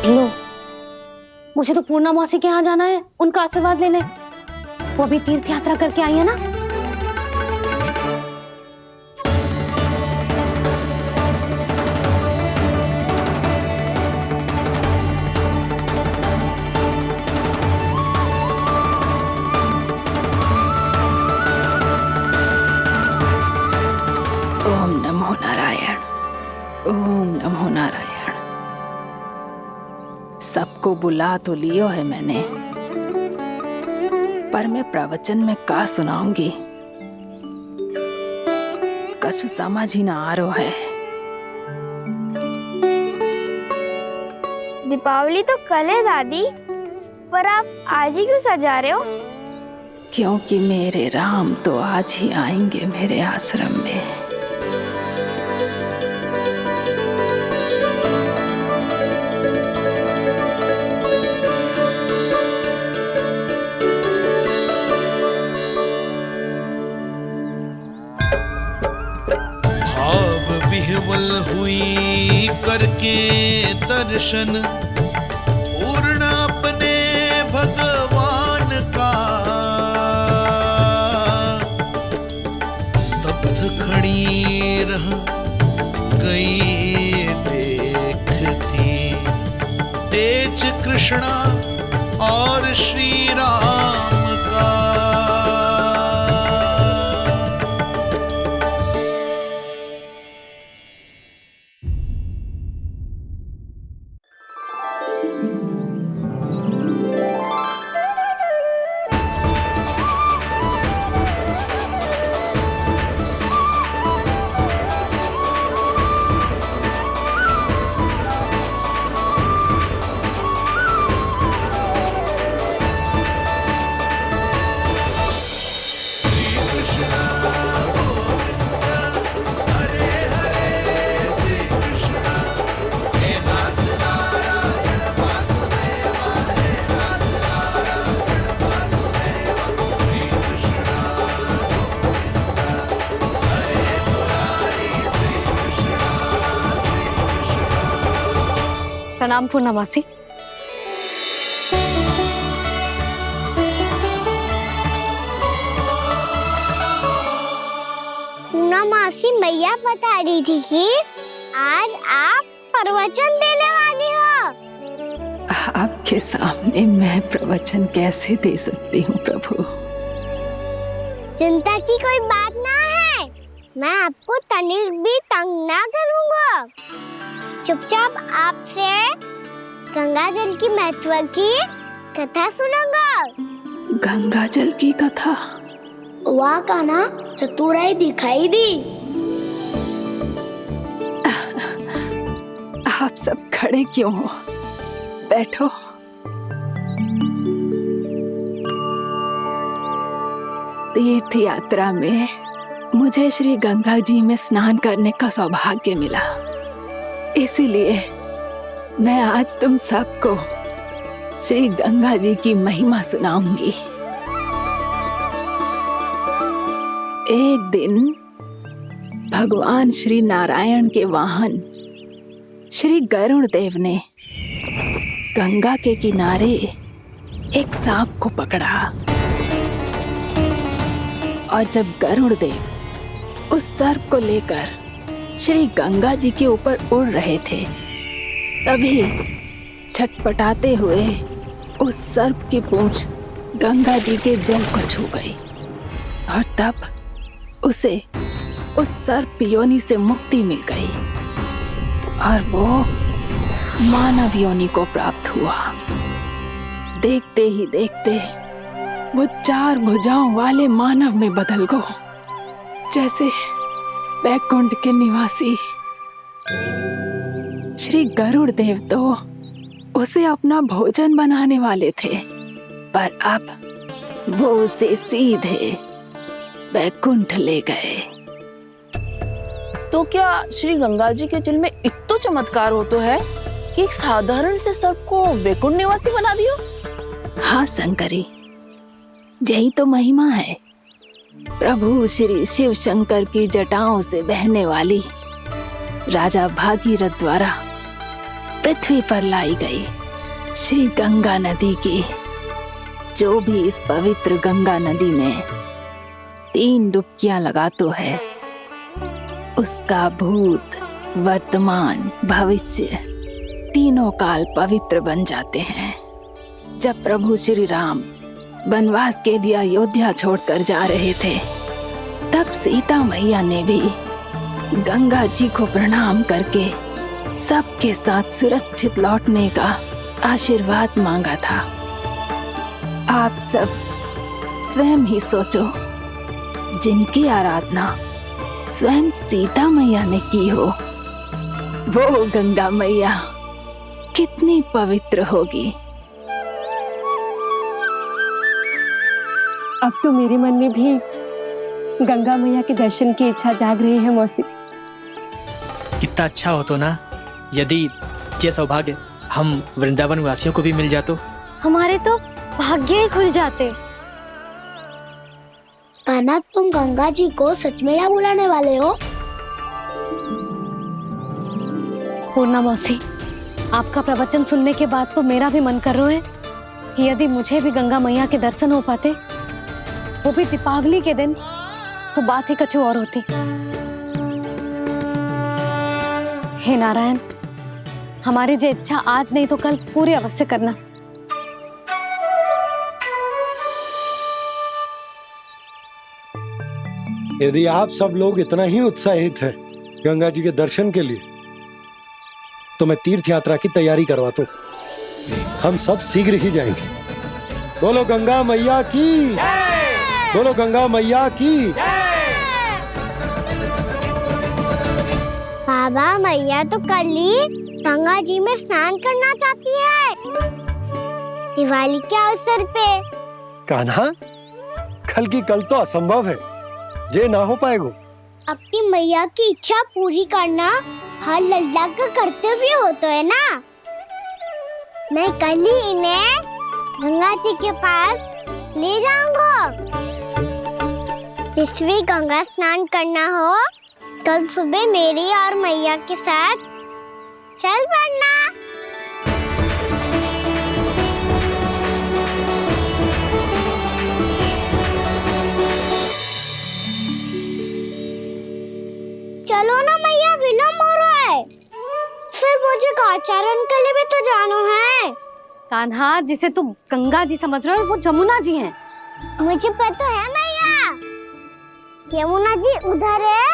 लो, मुझे तो पूर्णा मौसी के यहाँ जाना है, उनका आशीर्वाद लेने। वो भी तीर्थ यात्रा करके आई है ना। ओम नमो नारायण, ओम नमो नारायण। सबको बुला तो लियो है मैंने, पर मैं प्रवचन में का सुनाऊंगी, कछु समझ ही ना आ रहा है। दीपावली तो कल है दादी, पर आप आज ही क्यों सजा रहे हो? क्योंकि मेरे राम तो आज ही आएंगे मेरे आश्रम में। विह्वल हुई करके दर्शन, पूर्ण अपने भगवान का, स्तब्ध खड़ी रह गई देखती तेज कृष्णा और श्री राम का। प्रणाम पूर्णमासी। मौसी मैया बता रही थी कि आज आप प्रवचन देने वाली हो। आपके सामने मैं प्रवचन कैसे दे सकती हूँ प्रभु? चिंता की कोई बात ना है, मैं आपको तनिक भी तंग ना करूँगा। चुपचाप आपसे गंगा जल की महत्व की कथा सुनूंगा। गंगा जल की कथा? वाह कान्हा, चतुराई दिखाई दी। आप सब खड़े क्यों हो? बैठो। तीर्थ यात्रा में मुझे श्री गंगा जी में स्नान करने का सौभाग्य मिला, इसीलिए मैं आज तुम सबको श्री गंगा जी की महिमा सुनाऊंगी। एक दिन भगवान श्री नारायण के वाहन श्री गरुड़ देव ने गंगा के किनारे एक सांप को पकड़ा और जब गरुड़ देव उस सर्प को लेकर श्री गंगा जी के ऊपर उड़ रहे थे, तभी छटपटाते हुए उस सर्प की पूंछ गंगा जी के जल को छू गई और तब उसे उस सर्प योनि से मुक्ति मिल गई और वो मानव योनि को प्राप्त हुआ। देखते ही देखते वो 4 भुजाओं वाले मानव में बदल गो, जैसे वैकुंठ के निवासी। श्री गरुड़ देव तो उसे अपना भोजन बनाने वाले थे, पर अब वो उसे सीधे वैकुंठ ले गए। तो क्या श्री गंगा जी के जल में इतना चमत्कार हो तो है कि एक साधारण से सर्प को वैकुंठ निवासी बना दियो? हाँ शंकरी, यही तो महिमा है। प्रभु श्री शिव शंकर की जटाओं से बहने वाली राजा भागीरथ द्वारा पृथ्वी पर लाई गई श्री गंगा नदी की, जो भी इस पवित्र गंगा नदी में 3 डुबकियां लगातो है, उसका भूत, वर्तमान, भविष्य तीनों काल पवित्र बन जाते हैं। जब प्रभु श्री राम वनवास के लिए अयोध्या छोड़कर जा रहे थे, तब सीता मैया ने भी गंगा जी को प्रणाम करके सबके साथ सुरक्षित लौटने का आशीर्वाद मांगा था। आप सब स्वयं ही सोचो, जिनकी आराधना स्वयं सीता मैया ने की हो, वो गंगा मैया कितनी पवित्र होगी। अब तो मेरे मन में भी गंगा मैया के दर्शन की इच्छा जाग रही है मौसी। कितना अच्छा हो तो ना यदि ये सौभाग्य हम वृंदावन वासियों को भी मिल जातो। हमारे तो भाग्य ही खुल जाते। कान्हा, तुम गंगा जी को सच में यहाँ बुलाने वाले हो? पूर्णा मौसी, आपका प्रवचन सुनने के बाद तो मेरा भी मन कर रहा है कि यदि मुझे भी गंगा मैया के दर्शन हो पाते, वो भी दीपावली के दिन, तो बात ही कुछ और होती। हे नारायण, हमारी जो इच्छा आज नहीं तो कल पूरी अवश्य करना। यदि आप सब लोग इतना ही उत्साहित हैं गंगा जी के दर्शन के लिए, तो मैं तीर्थ यात्रा की तैयारी करवाता हूँ। हम सब शीघ्र ही जाएंगे। बोलो गंगा मैया की, बोलो गंगा मैया की। बाबा, मैया तो कल ही गंगा जी में स्नान करना चाहती है, दिवाली के अवसर पे। कान्हा, कल की कल तो असंभव है, जे ना हो पाएगा। अपनी मैया की इच्छा पूरी करना हर लल्ला का कर्तव्य होता है ना। मैं कल ही इन्हें गंगा जी के पास ले जाऊंगा। जिस भी गंगा स्नान करना हो, कल सुबह मेरी और मैया के साथ चल पड़ना। मुझे काचारण के लिए भी तो जाना है। कान्हा, जिसे तू गंगा जी समझ रहे हो वो जमुना जी हैं। मुझे पता है मैया, यमुना जी उधर है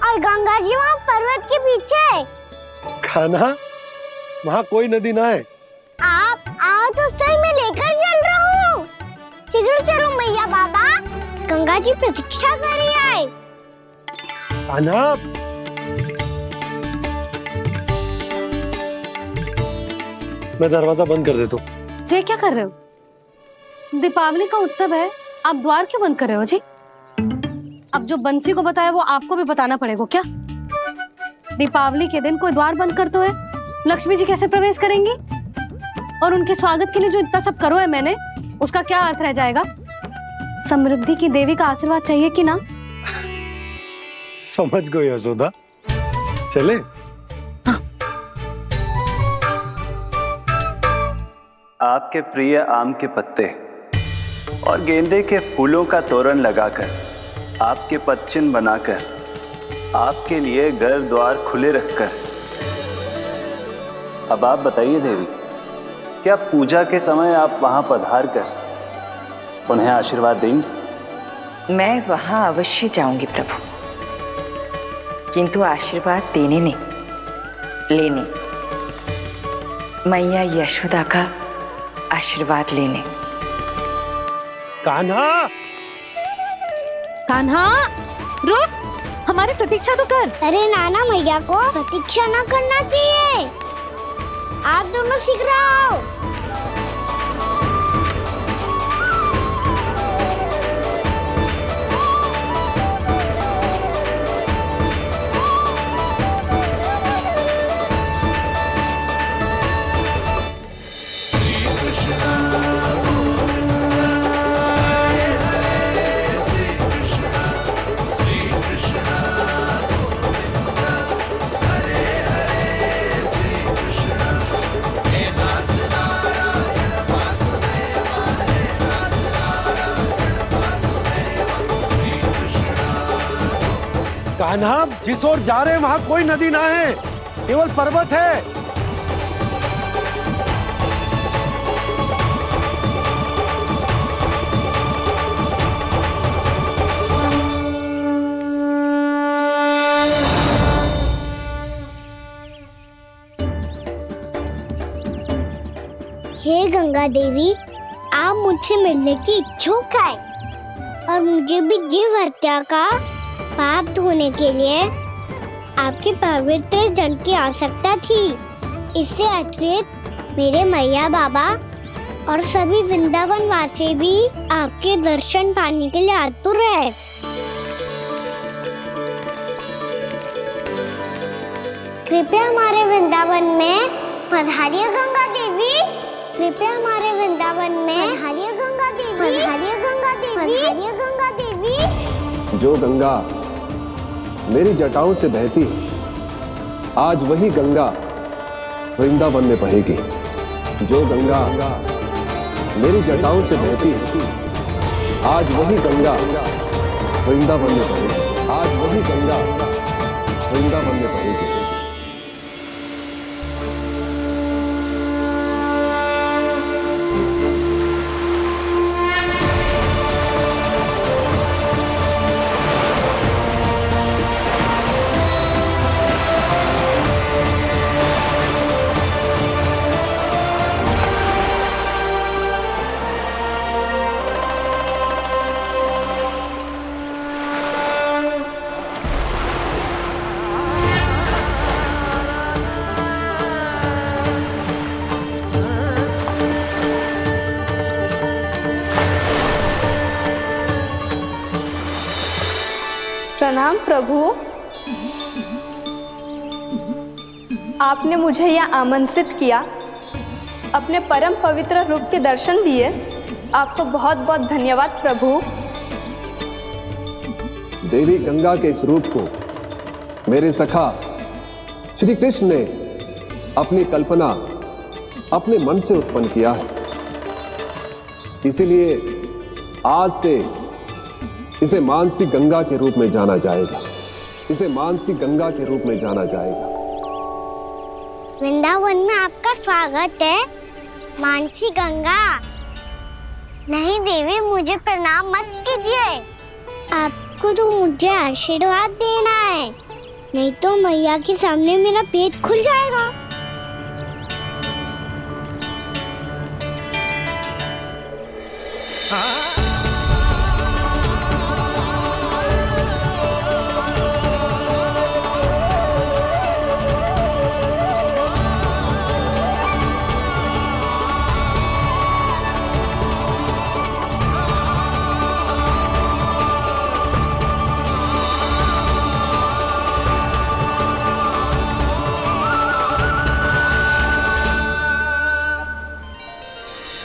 और गंगा जी वहाँ पर्वत के पीछे। कान्हा, वहाँ कोई नदी ना है। आप आओ तो सही, मैं लेकर चल रहा हूँ। शीघ्र चलो मैया बाबा, गंगा जी प्रतीक्षा कर रही है। कान्हा, मैं दरवाजा बंद कर देता हूँ। जी क्या कर रहे हो? दीपावली का उत्सव है, आप द्वार क्यों बंद कर रहे हो जी? अब जो बंसी को बताया वो आपको भी बताना पड़ेगा क्या? दीपावली के दिन कोई द्वार बंद कर तो है, लक्ष्मी जी कैसे प्रवेश करेंगी? और उनके स्वागत के लिए जो इतना सब करो है मैंने, उसका क्या अर्थ रह जाएगा? समृद्धि की देवी का आशीर्वाद चाहिए कि ना? समझ गई यशोदा, चले। आपके प्रिय आम के पत्ते और गेंदे के फूलों का तोरण लगाकर, आपके पदचिन्ह बनाकर, आपके लिए घर द्वार खुले रखकर, अब आप बताइए देवी, क्या पूजा के समय आप वहां पधार कर उन्हें आशीर्वाद देंगी? मैं वहां अवश्य जाऊंगी प्रभु, किंतु आशीर्वाद देने नहीं, लेने, मैया यशोदा का आशीर्वाद लेने। कान्हा, कान्हा, रुक, हमारी प्रतीक्षा तो कर। अरे नाना, मैया को प्रतीक्षा ना करना चाहिए। आप दोनों शीघ्र आओ। कान्हा, जिस ओर जा रहे हैं वहाँ कोई नदी ना है, केवल पर्वत है। हे गंगा देवी, आप मुझसे मिलने की इच्छुक है और मुझे भी जीव हत्या का पाप धोने के लिए आपके पवित्र जल की आवश्यकता थी। इससे अतिरिक्त मेरे मैया बाबा और सभी वृंदावन वासी भी आपके दर्शन पाने के लिए आतुर है। कृपया हमारे वृंदावन में पधारिए गंगा देवी। कृपया हमारे वृंदावन में पधारिए गंगा देवी। पधारिए गंगा देवी। पधारिए गंगा देवी। जो गंगा मेरी जटाओं से बहती, आज वही गंगा वृंदावन में बहेगी। जो गंगा मेरी जटाओं से बहती, आज वही गंगा वृंदावन में बहेगी। आज वही गंगा वृंदावन में बहेगी। प्रणाम प्रभु, आपने मुझे यह आमंत्रित किया, अपने परम पवित्र रूप के दर्शन दिए, आपको बहुत बहुत धन्यवाद प्रभु। देवी गंगा के इस रूप को मेरे सखा श्री कृष्ण ने अपनी कल्पना अपने मन से उत्पन्न किया है। इसीलिए आज से इसे मानसी गंगा के रूप में जाना जाएगा। इसे मानसी गंगा के रूप में जाना जाएगा। वृंदावन में आपका स्वागत है मानसी गंगा। नहीं देवी, मुझे प्रणाम मत कीजिए। आपको तो मुझे आशीर्वाद देना है, नहीं तो मैया के सामने मेरा पेट खुल जाएगा।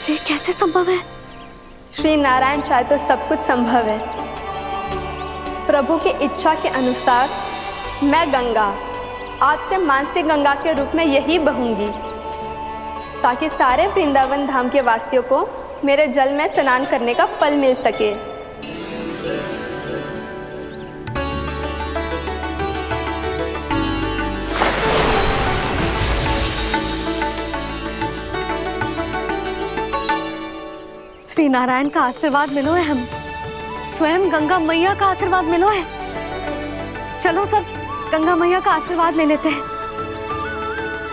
ये कैसे संभव है? श्री नारायण चाहे तो सब कुछ संभव है। प्रभु की इच्छा के अनुसार मैं गंगा आज से मानसी गंगा के रूप में यही बहूंगी, ताकि सारे वृंदावन धाम के वासियों को मेरे जल में स्नान करने का फल मिल सके। श्री नारायण का आशीर्वाद मिलो है, हम स्वयं गंगा मैया का आशीर्वाद मिलो है। चलो सब गंगा मैया का आशीर्वाद ले लेते हैं,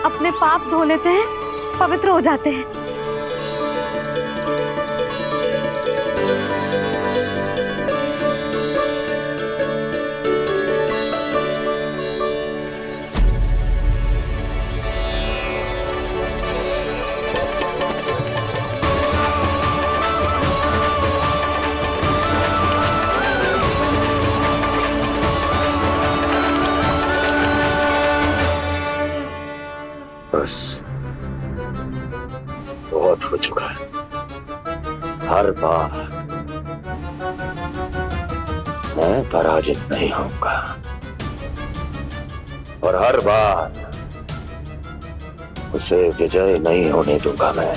अपने पाप धो लेते हैं, पवित्र हो जाते हैं। बस बहुत हो चुका है। हर बार मैं पराजित नहीं होऊंगा और हर बार उसे विजय नहीं होने दूंगा मैं।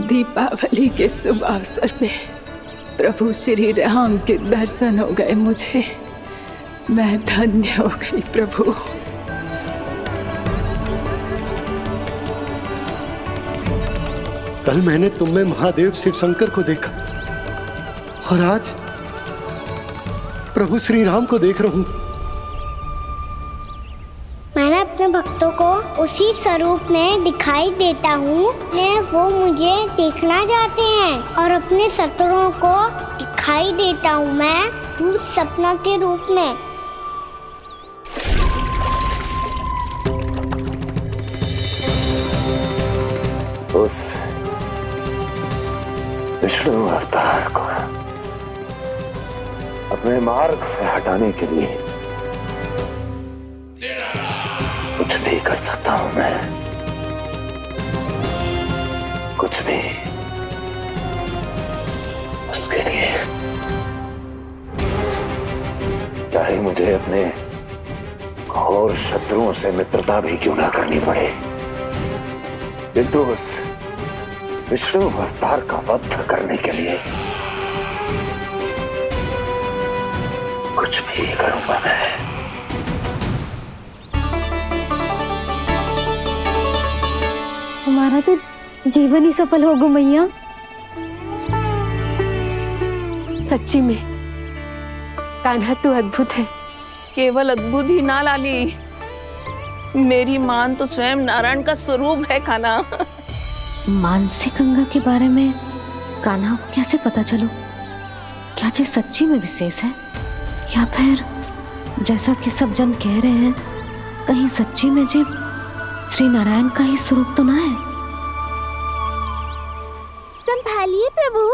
दीपावली के शुभ अवसर पे प्रभु श्री राम के दर्शन हो गए मुझे। मैं धन्य हो गई प्रभु। कल मैंने तुम में महादेव शिव शंकर को देखा और आज प्रभु श्री राम को देख रहा हूं। मैंने अपने भक्तों को उसी स्वरूप में दिखाई देता हूँ, वो मुझे देखना चाहते हैं और अपने शत्रुओं को दिखाई देता हूँ मैं भूत सपना के रूप में। उस विष्णु अवतार को अपने मार्ग से हटाने के लिए कुछ भी कर सकता हूं मैं, कुछ भी। उसके लिए चाहे मुझे अपने घोर शत्रुओं से मित्रता भी क्यों ना करनी पड़े, किंतु उस विष्णु अवतार का वध करने के लिए कुछ भी करूंगा मैं। हमारा तो जीवन ही सफल होगा मैया। सच्ची में कान्हा तू अद्भुत है। केवल अद्भुत ही ना लाली, मेरी मान तो स्वयं नारायण का स्वरूप है कान्हा। मानसी गंगा के बारे में कान्हा को कैसे पता चलो? क्या ये सच्ची में विशेष है या फिर जैसा कि सब जन कह रहे हैं, कहीं सच्ची में जी श्री नारायण का ही स्वरूप तो ना है? संभालिए प्रभु,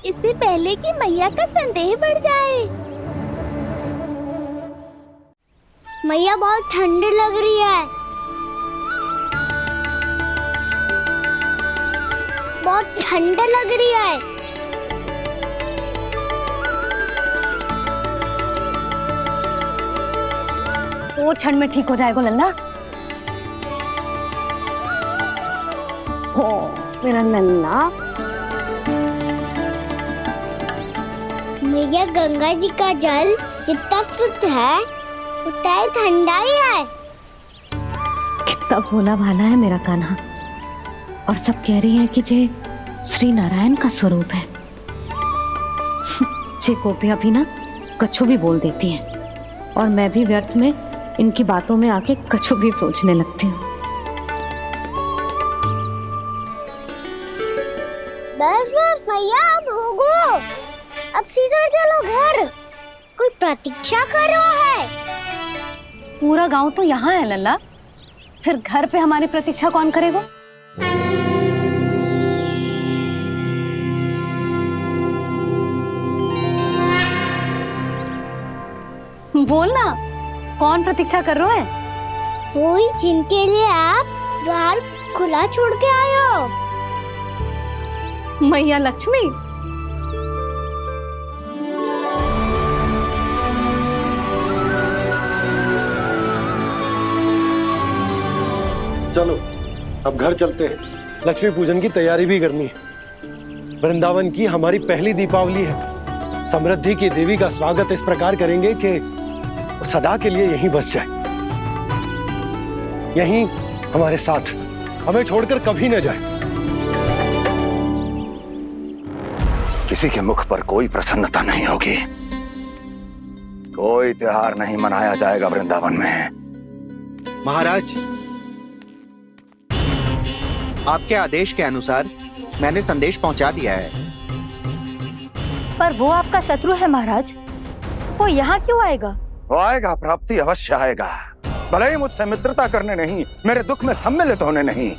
इससे पहले कि मैया का संदेह बढ़ जाए। मैया बहुत ठंडी लग रही है। बहुत ठंड लग रही है। वो ठंड में ठीक हो जाएगा लल्ला। ओ मेरा लल्ला। मैया गंगा जी का जल जितना शुद्ध है उतना ही ठंडा ही है। कितना भोला भाला है मेरा कान्हा। और सब कह रही हैं कि ये श्री नारायण का स्वरूप है। जे गोपियां भी ना कछु भी बोल देती हैं और मैं भी व्यर्थ में इनकी बातों में आके कछु भी सोचने लगती हूँ। बस बस मैया अब हो गो। अब सीधा चलो घर। कोई प्रतीक्षा कर रहा है। पूरा गांव तो यहाँ है लल्ला, फिर घर पे हमारी प्रतीक्षा कौन करेगा? बोल ना, कौन प्रतीक्षा कर रहे हैं? कोई जिनके लिए आप द्वार खुला छोड़ के आए हो। मैया लक्ष्मी। चलो अब घर चलते हैं। लक्ष्मी पूजन की तैयारी भी करनी है। वृंदावन की हमारी पहली दीपावली है। समृद्धि की देवी का स्वागत इस प्रकार करेंगे कि सदा के लिए यहीं बस जाए, यहीं हमारे साथ, हमें छोड़कर कभी न जाए। किसी के मुख पर कोई प्रसन्नता नहीं होगी, कोई त्योहार नहीं मनाया जाएगा वृंदावन में। महाराज, आपके आदेश के अनुसार मैंने संदेश पहुंचा दिया है। पर वो आपका शत्रु है महाराज, वो यहाँ क्यों आएगा? वो आएगा, प्राप्ति अवश्य आएगा। भले ही मुझसे मित्रता करने नहीं, मेरे दुख में सम्मिलित होने नहीं,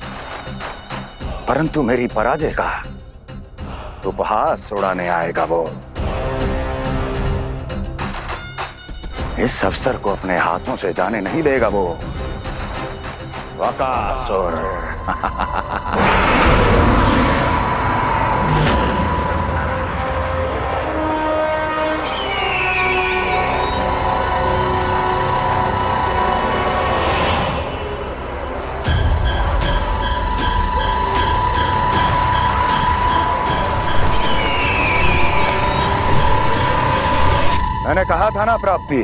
परंतु मेरी पराजय का उपहास उड़ाने आएगा वो। इस अवसर को अपने हाथों से जाने नहीं देगा वो। वकासुर। मैंने कहा था ना प्राप्ति,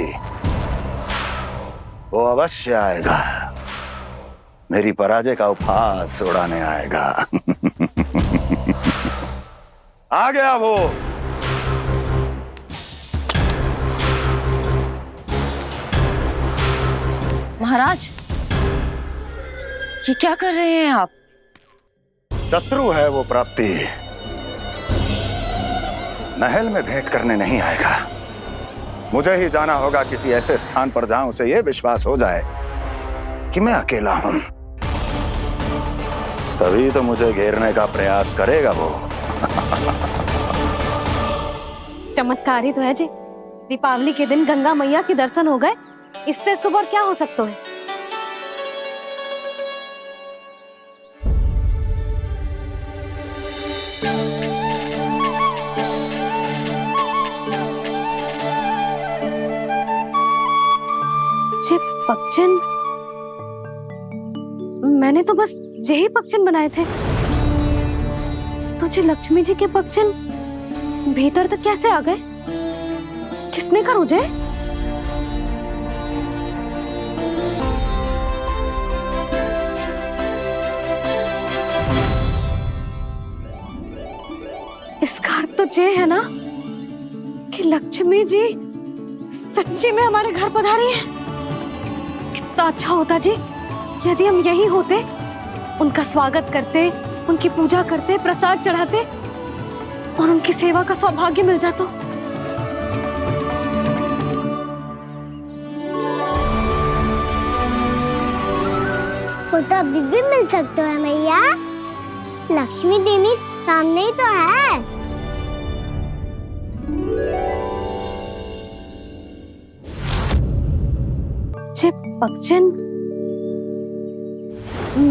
वो अवश्य आएगा, मेरी पराजय का उपहास उड़ाने आएगा। आ गया वो। महाराज, ये क्या कर रहे हैं आप? शत्रु है वो प्राप्ति, महल में भेंट करने नहीं आएगा। मुझे ही जाना होगा किसी ऐसे स्थान पर जहां उसे यह विश्वास हो जाए कि मैं अकेला हूं, तभी तो मुझे घेरने का प्रयास करेगा वो। चमत्कार ही तो है जी। दीपावली के दिन गंगा मैया के दर्शन हो गए, इससे सुपर क्या हो सकता है? पक्षन, मैंने तो बस यही पक्षन बनाए थे। तुझे लक्ष्मी जी के पक्षन भीतर तक कैसे आ गए? किसने कहा मुझे? इसका अर्थ तो ये है ना कि लक्ष्मी जी सच्ची में हमारे घर पधारी है। कितना अच्छा होता जी यदि हम यही होते, उनका स्वागत करते, उनकी पूजा करते, प्रसाद चढ़ाते और उनकी सेवा का सौभाग्य मिल जाता। वो तो अभी भी मिल सकते हैं मैया। लक्ष्मी देवी सामने ही तो है। पक्षन,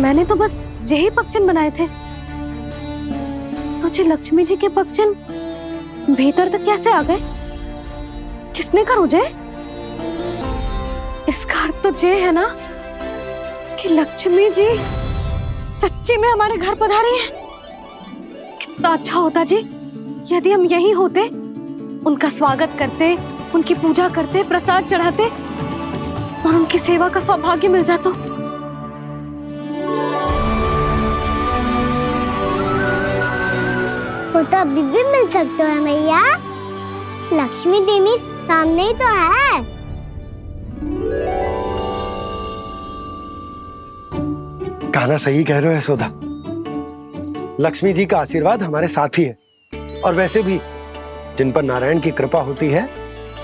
मैंने तो बस यही पक्षन बनाए थे। जी लक्ष्मी जी के भक्तजन भीतर तक कैसे आ गए? किसने कहा मुझे? इसका अर्थ तो ये है ना कि लक्ष्मी जी सच्ची में हमारे घर पधारी हैं। कितना अच्छा होता जी यदि हम यहीं होते, उनका स्वागत करते, उनकी पूजा करते, प्रसाद चढ़ाते और उनकी सेवा का सौभाग्य मिल जाता। वो तो अभी भी मिल सकते हैं मैया। लक्ष्मी देवी सामने ही तो है। कहना सही कह रहे हो यशोदा। लक्ष्मी जी का आशीर्वाद हमारे साथ ही है, और वैसे भी जिन पर नारायण की कृपा होती है,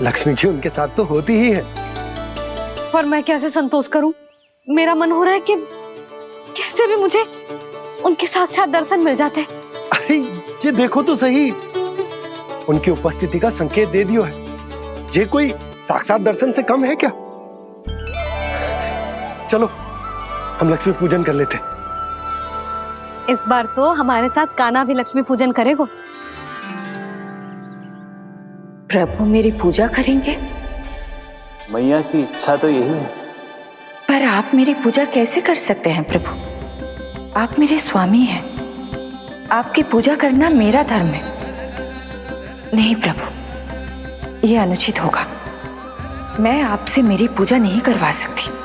लक्ष्मी जी उनके साथ तो होती ही है। पर मैं कैसे संतोष करूं? मेरा मन हो रहा है कि कैसे भी मुझे उनके साक्षात दर्शन मिल जाते। अरे ये देखो तो सही, उनकी उपस्थिति का संकेत दे दियो है। ये कोई साक्षात दर्शन से कम है क्या? चलो हम लक्ष्मी पूजन कर लेते। इस बार तो हमारे साथ कान्हा भी लक्ष्मी पूजन करेगा। प्रभु मेरी पूजा करेंगे? मैया की इच्छा तो यही है। पर आप मेरी पूजा कैसे कर सकते हैं प्रभु? आप मेरे स्वामी हैं। आपकी पूजा करना मेरा धर्म है। नहीं प्रभु, यह अनुचित होगा। मैं आपसे मेरी पूजा नहीं करवा सकती।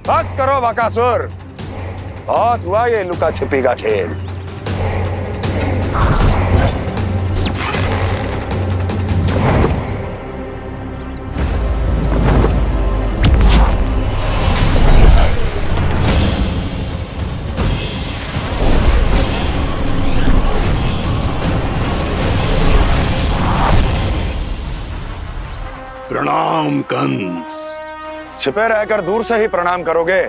बस करो बकासुर, बहुत हुआ ये लुका छिपी का खेल। प्रणाम कंस। छिपे रहकर दूर से ही प्रणाम करोगे?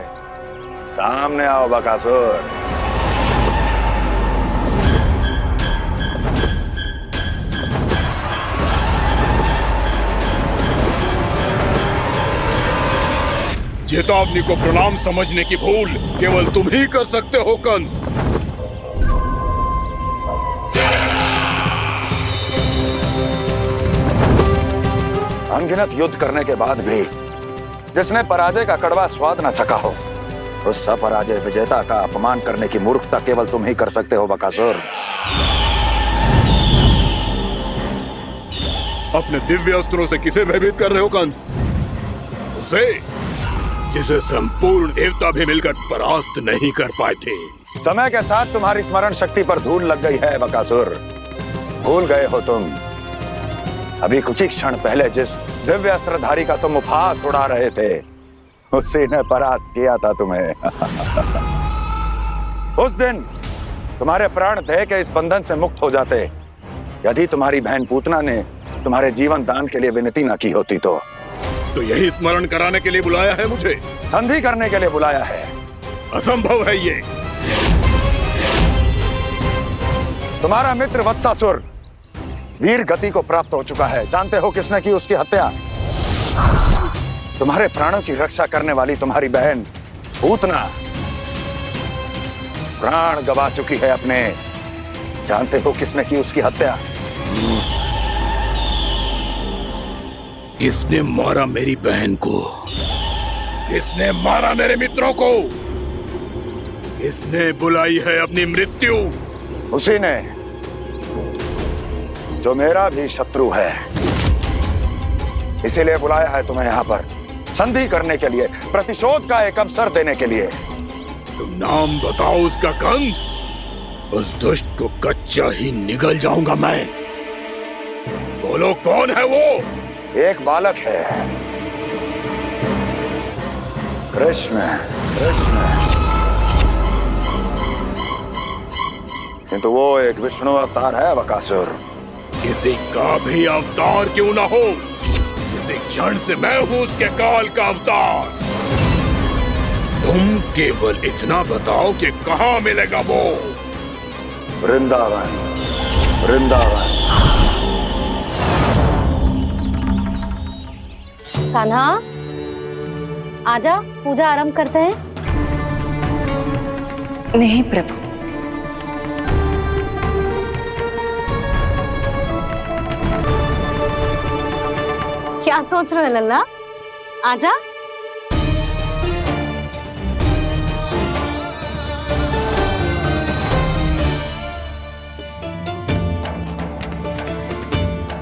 सामने आओ बकासुर। चेतावनी को प्रणाम समझने की भूल केवल तुम ही कर सकते हो कंस। अनगिनत युद्ध करने के बाद भी जिसने पराजय का कड़वा स्वाद न चखा हो, उस अपराजय विजेता का अपमान करने की मूर्खता केवल तुम ही कर सकते हो बकासुर। अपने दिव्य अस्त्रों से किसे भयभीत कर रहे हो कंस? उसे जिसे संपूर्ण देवता भी मिलकर परास्त नहीं कर पाए थे। समय के साथ तुम्हारी स्मरण शक्ति पर धूल लग गई है बकासुर। भूल गए हो तुम अभी कुछ ही क्षण पहले जिस दिव्य अस्त्रधारी का तुम उपहास उड़ा रहे थे, उसी ने परास्त किया था तुम्हें। उस दिन तुम्हारे प्राण देह के इस बंधन से मुक्त हो जाते यदि तुम्हारी बहन पूतना ने तुम्हारे जीवन दान के लिए विनती न की होती। तो यही स्मरण कराने के लिए बुलाया है मुझे? संधि करने के लिए बुलाया है। असंभव है ये। तुम्हारा मित्र वत्सासुर वीर गति को प्राप्त हो चुका है। जानते हो किसने की उसकी हत्या? तुम्हारे प्राणों की रक्षा करने वाली तुम्हारी बहन पूतना प्राण गवा चुकी है अपने। जानते हो किसने की उसकी हत्या? किसने मारा मेरी बहन को? किसने मारा मेरे मित्रों को? किसने बुलाई है अपनी मृत्यु? उसी ने जो मेरा भी शत्रु है। इसीलिए बुलाया है तुम्हें यहाँ पर संधि करने के लिए, प्रतिशोध का एक अवसर देने के लिए। तुम नाम बताओ उसका कंस। उस दुष्ट को कच्चा ही निगल जाऊंगा मैं। बोलो कौन है वो? एक बालक है, कृष्ण। किंतु वो एक विष्णु अवतार है बकासुर। किसी का भी अवतार क्यों ना हो, इसी क्षण से मैं हूं उसके काल का अवतार। तुम केवल इतना बताओ कि कहाँ मिलेगा वो। वृंदावन, वृंदावन। कान्हा, आजा, पूजा आरंभ करते हैं। नहीं प्रभु, क्या सोच रहे हो लल्ला? आजा।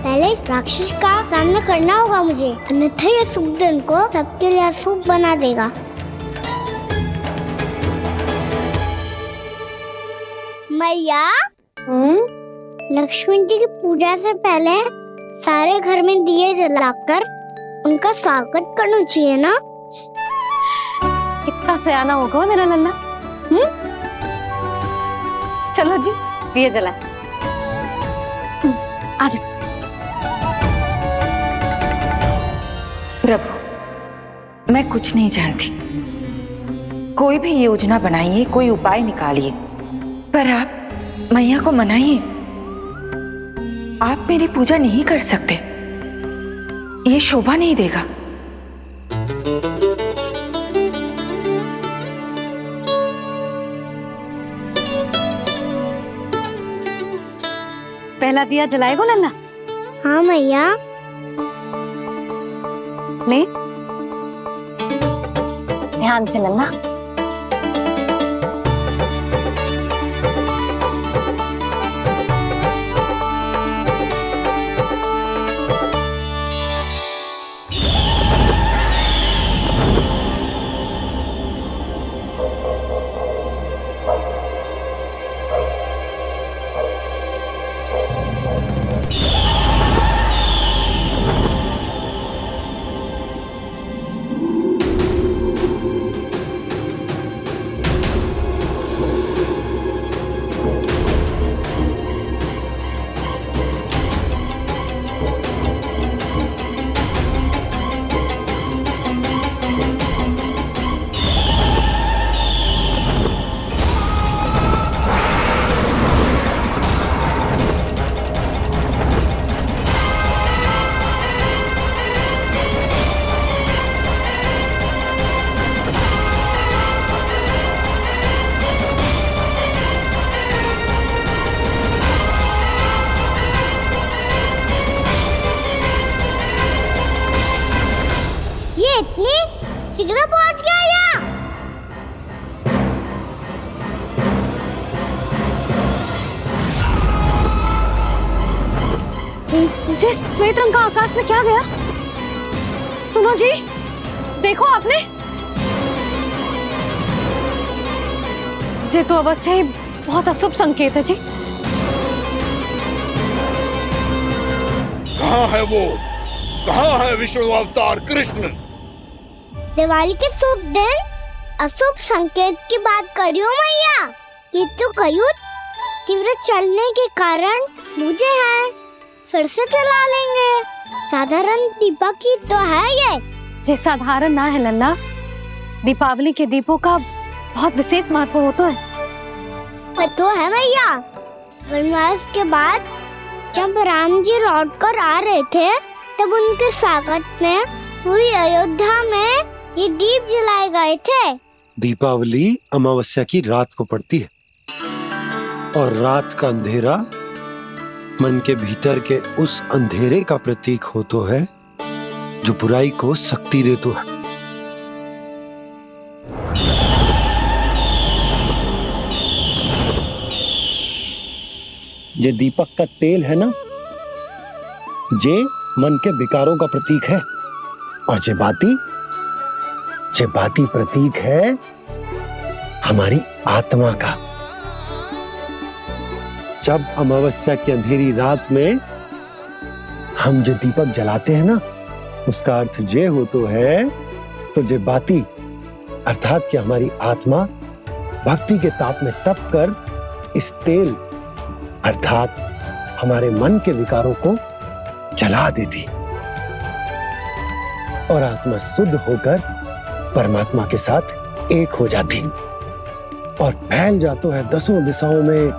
पहले इस राक्षस का सामना करना होगा मुझे, अन्यथा ये शुभ दिन को सबके लिए अशुभ बना देगा। मैया, लक्ष्मी जी की पूजा से पहले सारे घर में दिए जलाकर उनका स्वागत करना चाहिए ना? कितना सयाना होगा मेरा लल्ला। चलो जी, दिए जलाए। आजा। प्रभु, मैं कुछ नहीं जानती। कोई भी योजना बनाइए, कोई उपाय निकालिए, पर आप मैया को मनाइए। आप मेरी पूजा नहीं कर सकते, ये शोभा नहीं देगा। पहला दिया जलाएगो लल्ला? हाँ मैया। ले, ध्यान से लल्ला। शीघ्र पहुंच गया यहाँ। जिस श्वेत रंग का आकाश में क्या गया? सुनो जी, देखो आपने, ये तो अवश्य ही बहुत अशुभ संकेत है जी। कहाँ है वो? कहाँ है विष्णु अवतार कृष्ण? दिवाली के शुभ दिन अशुभ संकेत की बात करियो मैया। ये तो कयूर तीव्र चलने के कारण मुझे है, फिर से चला लेंगे। साधारण दीपक ही तो है ये साधारण ना है लल्ला। दीपावली के दीपों का बहुत विशेष महत्व होता है। तो है मैया। वनवास के बाद जब राम जी लौटकर आ रहे थे, तब उनके स्वागत में पूरी अयोध्या में ये दीप जलाए गए थे। दीपावली अमावस्या की रात को पड़ती है और रात का अंधेरा मन के भीतर के उस अंधेरे का प्रतीक होतो है जो बुराई को शक्ति देतो है। ये दीपक का तेल है ना, जे मन के विकारों का प्रतीक है, और जे बाती प्रतीक है हमारी आत्मा का। जब अमावस्या की अंधेरी रात में हम जो दीपक जलाते हैं ना, उसका अर्थ जे हो तो है, तो जे बाती अर्थात कि हमारी आत्मा भक्ति के ताप में तप कर इस तेल अर्थात हमारे मन के विकारों को जला देती और आत्मा शुद्ध होकर परमात्मा के साथ एक हो जाती और फैल जातो है दसों दिशाओं में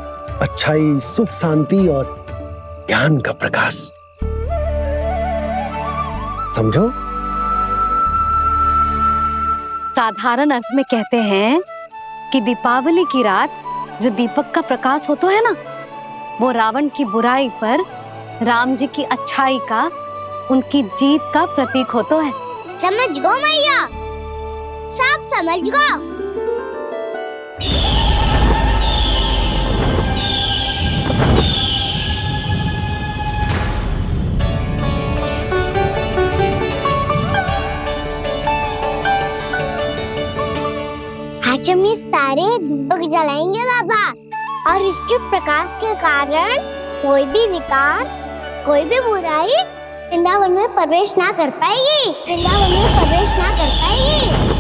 अच्छाई, सुख, शांति और ज्ञान का प्रकाश। समझो? साधारण अर्थ में कहते हैं कि दीपावली की रात जो दीपक का प्रकाश होता है ना, वो रावण की बुराई पर राम जी की अच्छाई का, उनकी जीत का प्रतीक होता है। समझ गो मैया, सब समझ गो। आज हम ये सारे दीपक जलाएंगे बाबा, और इसके प्रकाश के कारण कोई भी विकार, कोई भी बुराई वृंदावन में प्रवेश ना कर पाएगी, वृंदावन में प्रवेश ना कर पाएगी।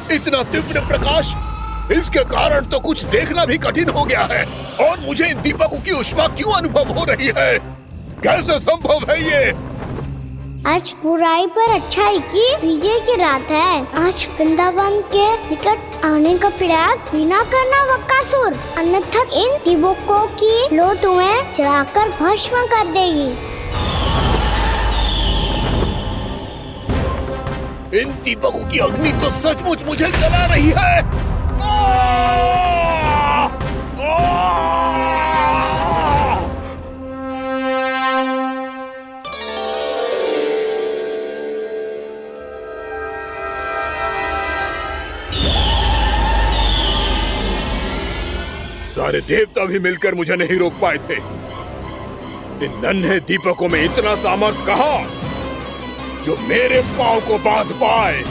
इतना तीव्र प्रकाश, इसके कारण तो कुछ देखना भी कठिन हो गया है। और मुझे इन दीपकों की उष्मा क्यों अनुभव हो रही है? कैसे संभव है ये? आज बुराई पर अच्छाई की विजय की रात है। आज वृंदावन के निकट आने का प्रयास भी ना करना बकासुर, अन्यथा इन दीपकों की लो तुम्हें जलाकर भस्म कर देगी। इन दीपकों की अग्नि तो सचमुच मुझे जला रही है। सारे देवता भी मिलकर मुझे नहीं रोक पाए थे। इन नन्हे दीपकों में इतना सामर्थ कहां जो मेरे पांव को बांध पाए।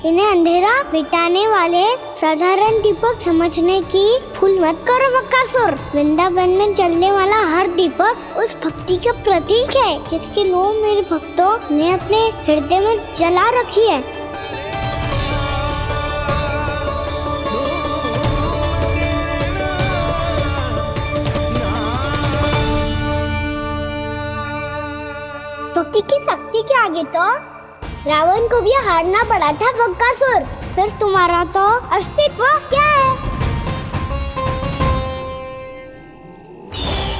इन्हें अंधेरा मिटाने वाले साधारण दीपक समझने की भूल मत करो बकासुर। वृंदावन में जलने वाला हर दीपक उस भक्ति का प्रतीक है जिसकी लो मेरे भक्तों ने अपने हृदय में जला रखी है। भक्ति की शक्ति के आगे तो रावण को भी हारना पड़ा था बकासुर। फिर तुम्हारा तो अस्तित्व क्या है?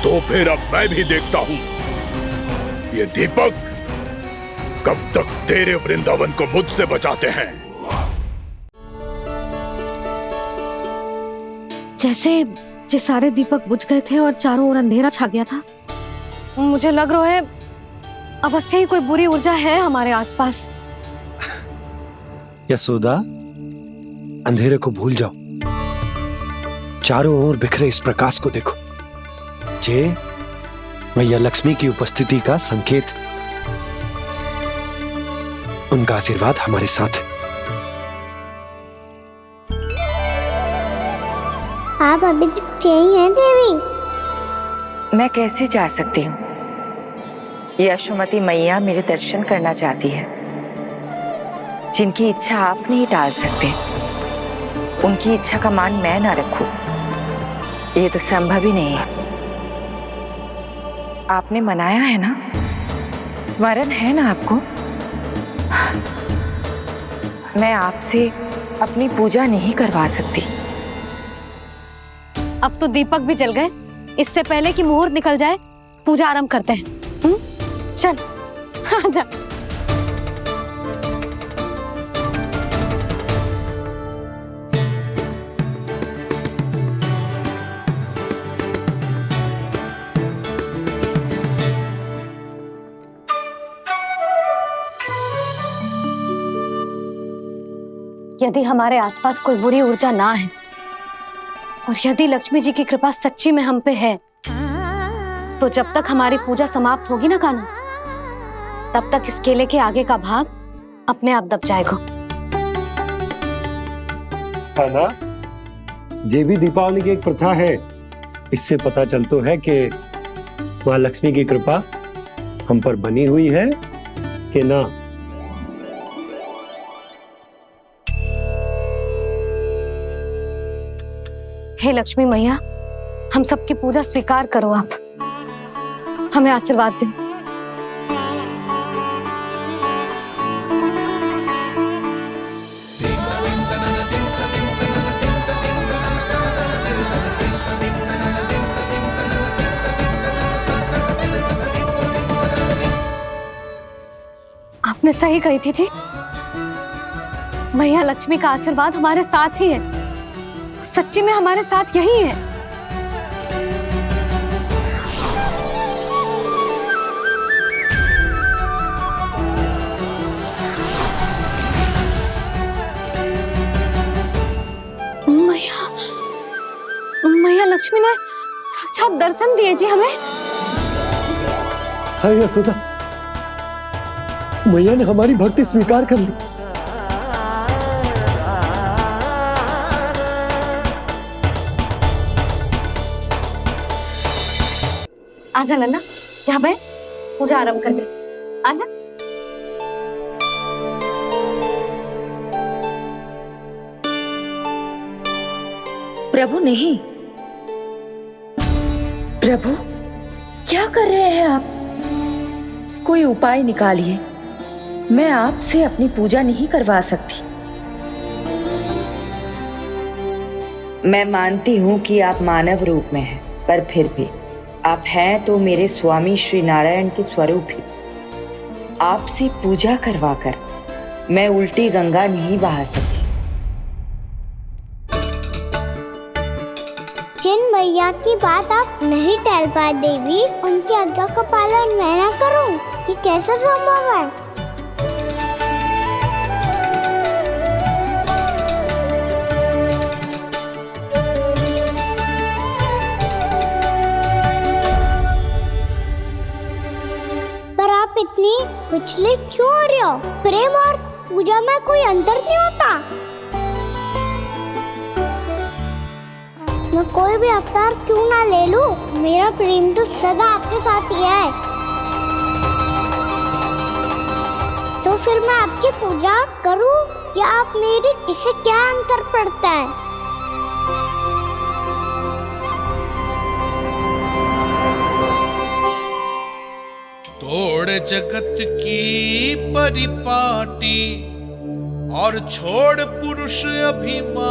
तो फिर अब मैं भी देखता हूँ ये दीपक कब तक तेरे वृंदावन को मुझसे बचाते हैं। जैसे सारे दीपक बुझ गए थे और चारों ओर अंधेरा छा गया था, मुझे लग रहा है अवश्य ही कोई बुरी ऊर्जा है हमारे आसपास। यशोदा, अंधेरे को भूल जाओ, चारों ओर बिखरे इस प्रकाश को देखो। जे मैया लक्ष्मी की उपस्थिति का संकेत, उनका आशीर्वाद हमारे साथ है। आप अभी तक यही हैं देवी? मैं कैसे जा सकती हूँ? यशोमती मैया मेरे दर्शन करना चाहती है। जिनकी इच्छा आप नहीं टाल सकते, उनकी इच्छा का मान मैं ना रखूं, ये तो संभव ही नहीं है। आपने मनाया है ना, स्मरण है ना आपको? मैं आपसे अपनी पूजा नहीं करवा सकती। अब तो दीपक भी जल गए, इससे पहले कि मुहूर्त निकल जाए पूजा आरंभ करते हैं। चल आजा। यदि हमारे आसपास कोई बुरी ऊर्जा ना है और यदि लक्ष्मी जी की कृपा सच्ची में हम पे है, तो जब तक हमारी पूजा समाप्त होगी ना कान्हा, तब तक इस केले के आगे का भाग अपने आप दब जाएगा। कान्हा, ये भी दीपावली की एक प्रथा है। इससे पता चलता है कि माँ लक्ष्मी की कृपा हम पर बनी हुई है कि ना। हे लक्ष्मी मैया, हम सबकी पूजा स्वीकार करो, आप हमें आशीर्वाद दो। आपने सही कही थी जी, मैया लक्ष्मी का आशीर्वाद हमारे साथ ही है, सच्ची में हमारे साथ यही है। मैया लक्ष्मी ने साक्षात दर्शन दिए जी हमें। हाय यशोदा, मैया ने हमारी भक्ति स्वीकार कर ली। आजा नन्ना, यहाँ बैठ, पूजा आरंभ कर दे। आजा। प्रभु नहीं, प्रभु क्या कर रहे हैं आप? कोई उपाय निकालिए, मैं आपसे अपनी पूजा नहीं करवा सकती। मैं मानती हूँ कि आप मानव रूप में हैं, पर फिर भी आप हैं तो मेरे स्वामी श्री नारायण के स्वरूप ही। आपसे पूजा करवाकर मैं उल्टी गंगा नहीं बहा सकती। जिन मैया की बात आप नहीं टाल पाए देवी, उनकी आज्ञा का पालन मैं ना करूं, ये कैसा संभव है? पर आप इतनी विचलित क्यों हो रहे हो? प्रेम और पूजा में कोई अंतर नहीं होता। मैं कोई भी अवतार क्यों ना ले लूं, मेरा प्रेम तो सदा आपके साथ ही है। तो फिर मैं आपकी पूजा करूं या आप मेरी, इससे क्या अंतर पड़ता है? तोड़ जगत की परिपाटी और छोड़ पुरुष अभिमान,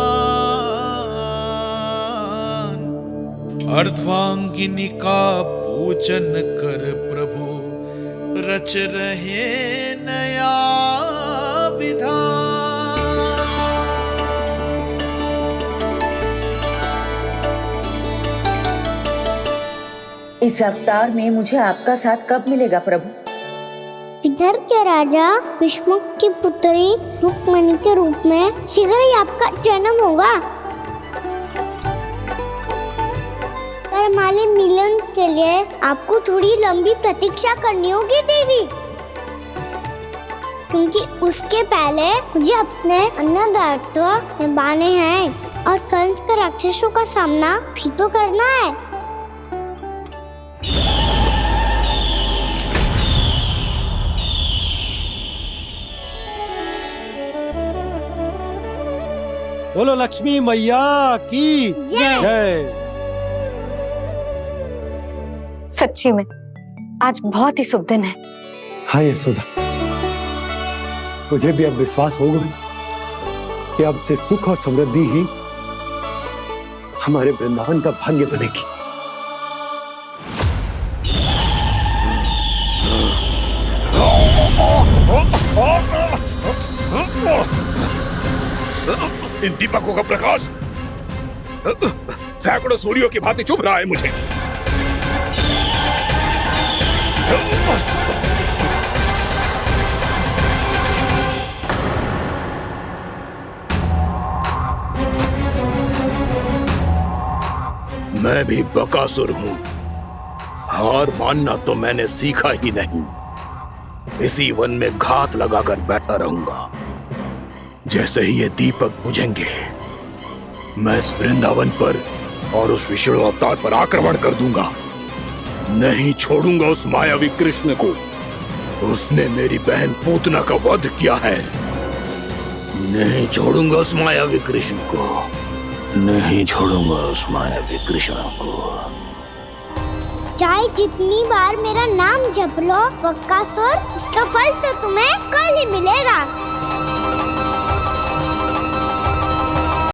अर्धांगिनी का पूजन कर प्रभु रच रहे नया विधान। इस अवतार में मुझे आपका साथ कब मिलेगा प्रभु? इधर के राजा विष्णुक की पुत्री रुक्मणी के रूप में शीघ्र ही आपका जन्म होगा। पर हमारे मिलन के लिए आपको थोड़ी लंबी प्रतीक्षा करनी होगी देवी, क्योंकि उसके पहले मुझे अपने अन्य दायित्व निभाने हैं और कंस के राक्षसों का सामना भी तो करना है। बोलो लक्ष्मी मैया की जय। सच्ची में आज बहुत ही शुभ दिन है। हाँ यशोदा, मुझे भी अब विश्वास हो गया कि अब से सुख और समृद्धि ही हमारे वृंदावन का भाग्य बनेगी। इन दीपकों का प्रकाश सैकड़ों सूर्यों की भांति चुभ रहा है मुझे। मैं भी बकासुर हूं। हार मानना तो मैंने सीखा ही नहीं। इसी वन में घात लगाकर बैठा रहूंगा। जैसे ही ये दीपक बुझेंगे, मैं इस वृंदावन पर और उस विष्णु अवतार पर आक्रमण कर दूंगा। नहीं छोड़ूंगा उस मायावी कृष्ण को। उसने मेरी बहन पूतना का वध किया है। नहीं छोड़ूंगा उस मायावी कृष्ण को। नहीं छोड़ूंगा उस मायावी कृष्ण को। चाहे जितनी बार मेरा नाम जप लो बकासुर, इसका फल तो तुम्हें कल ही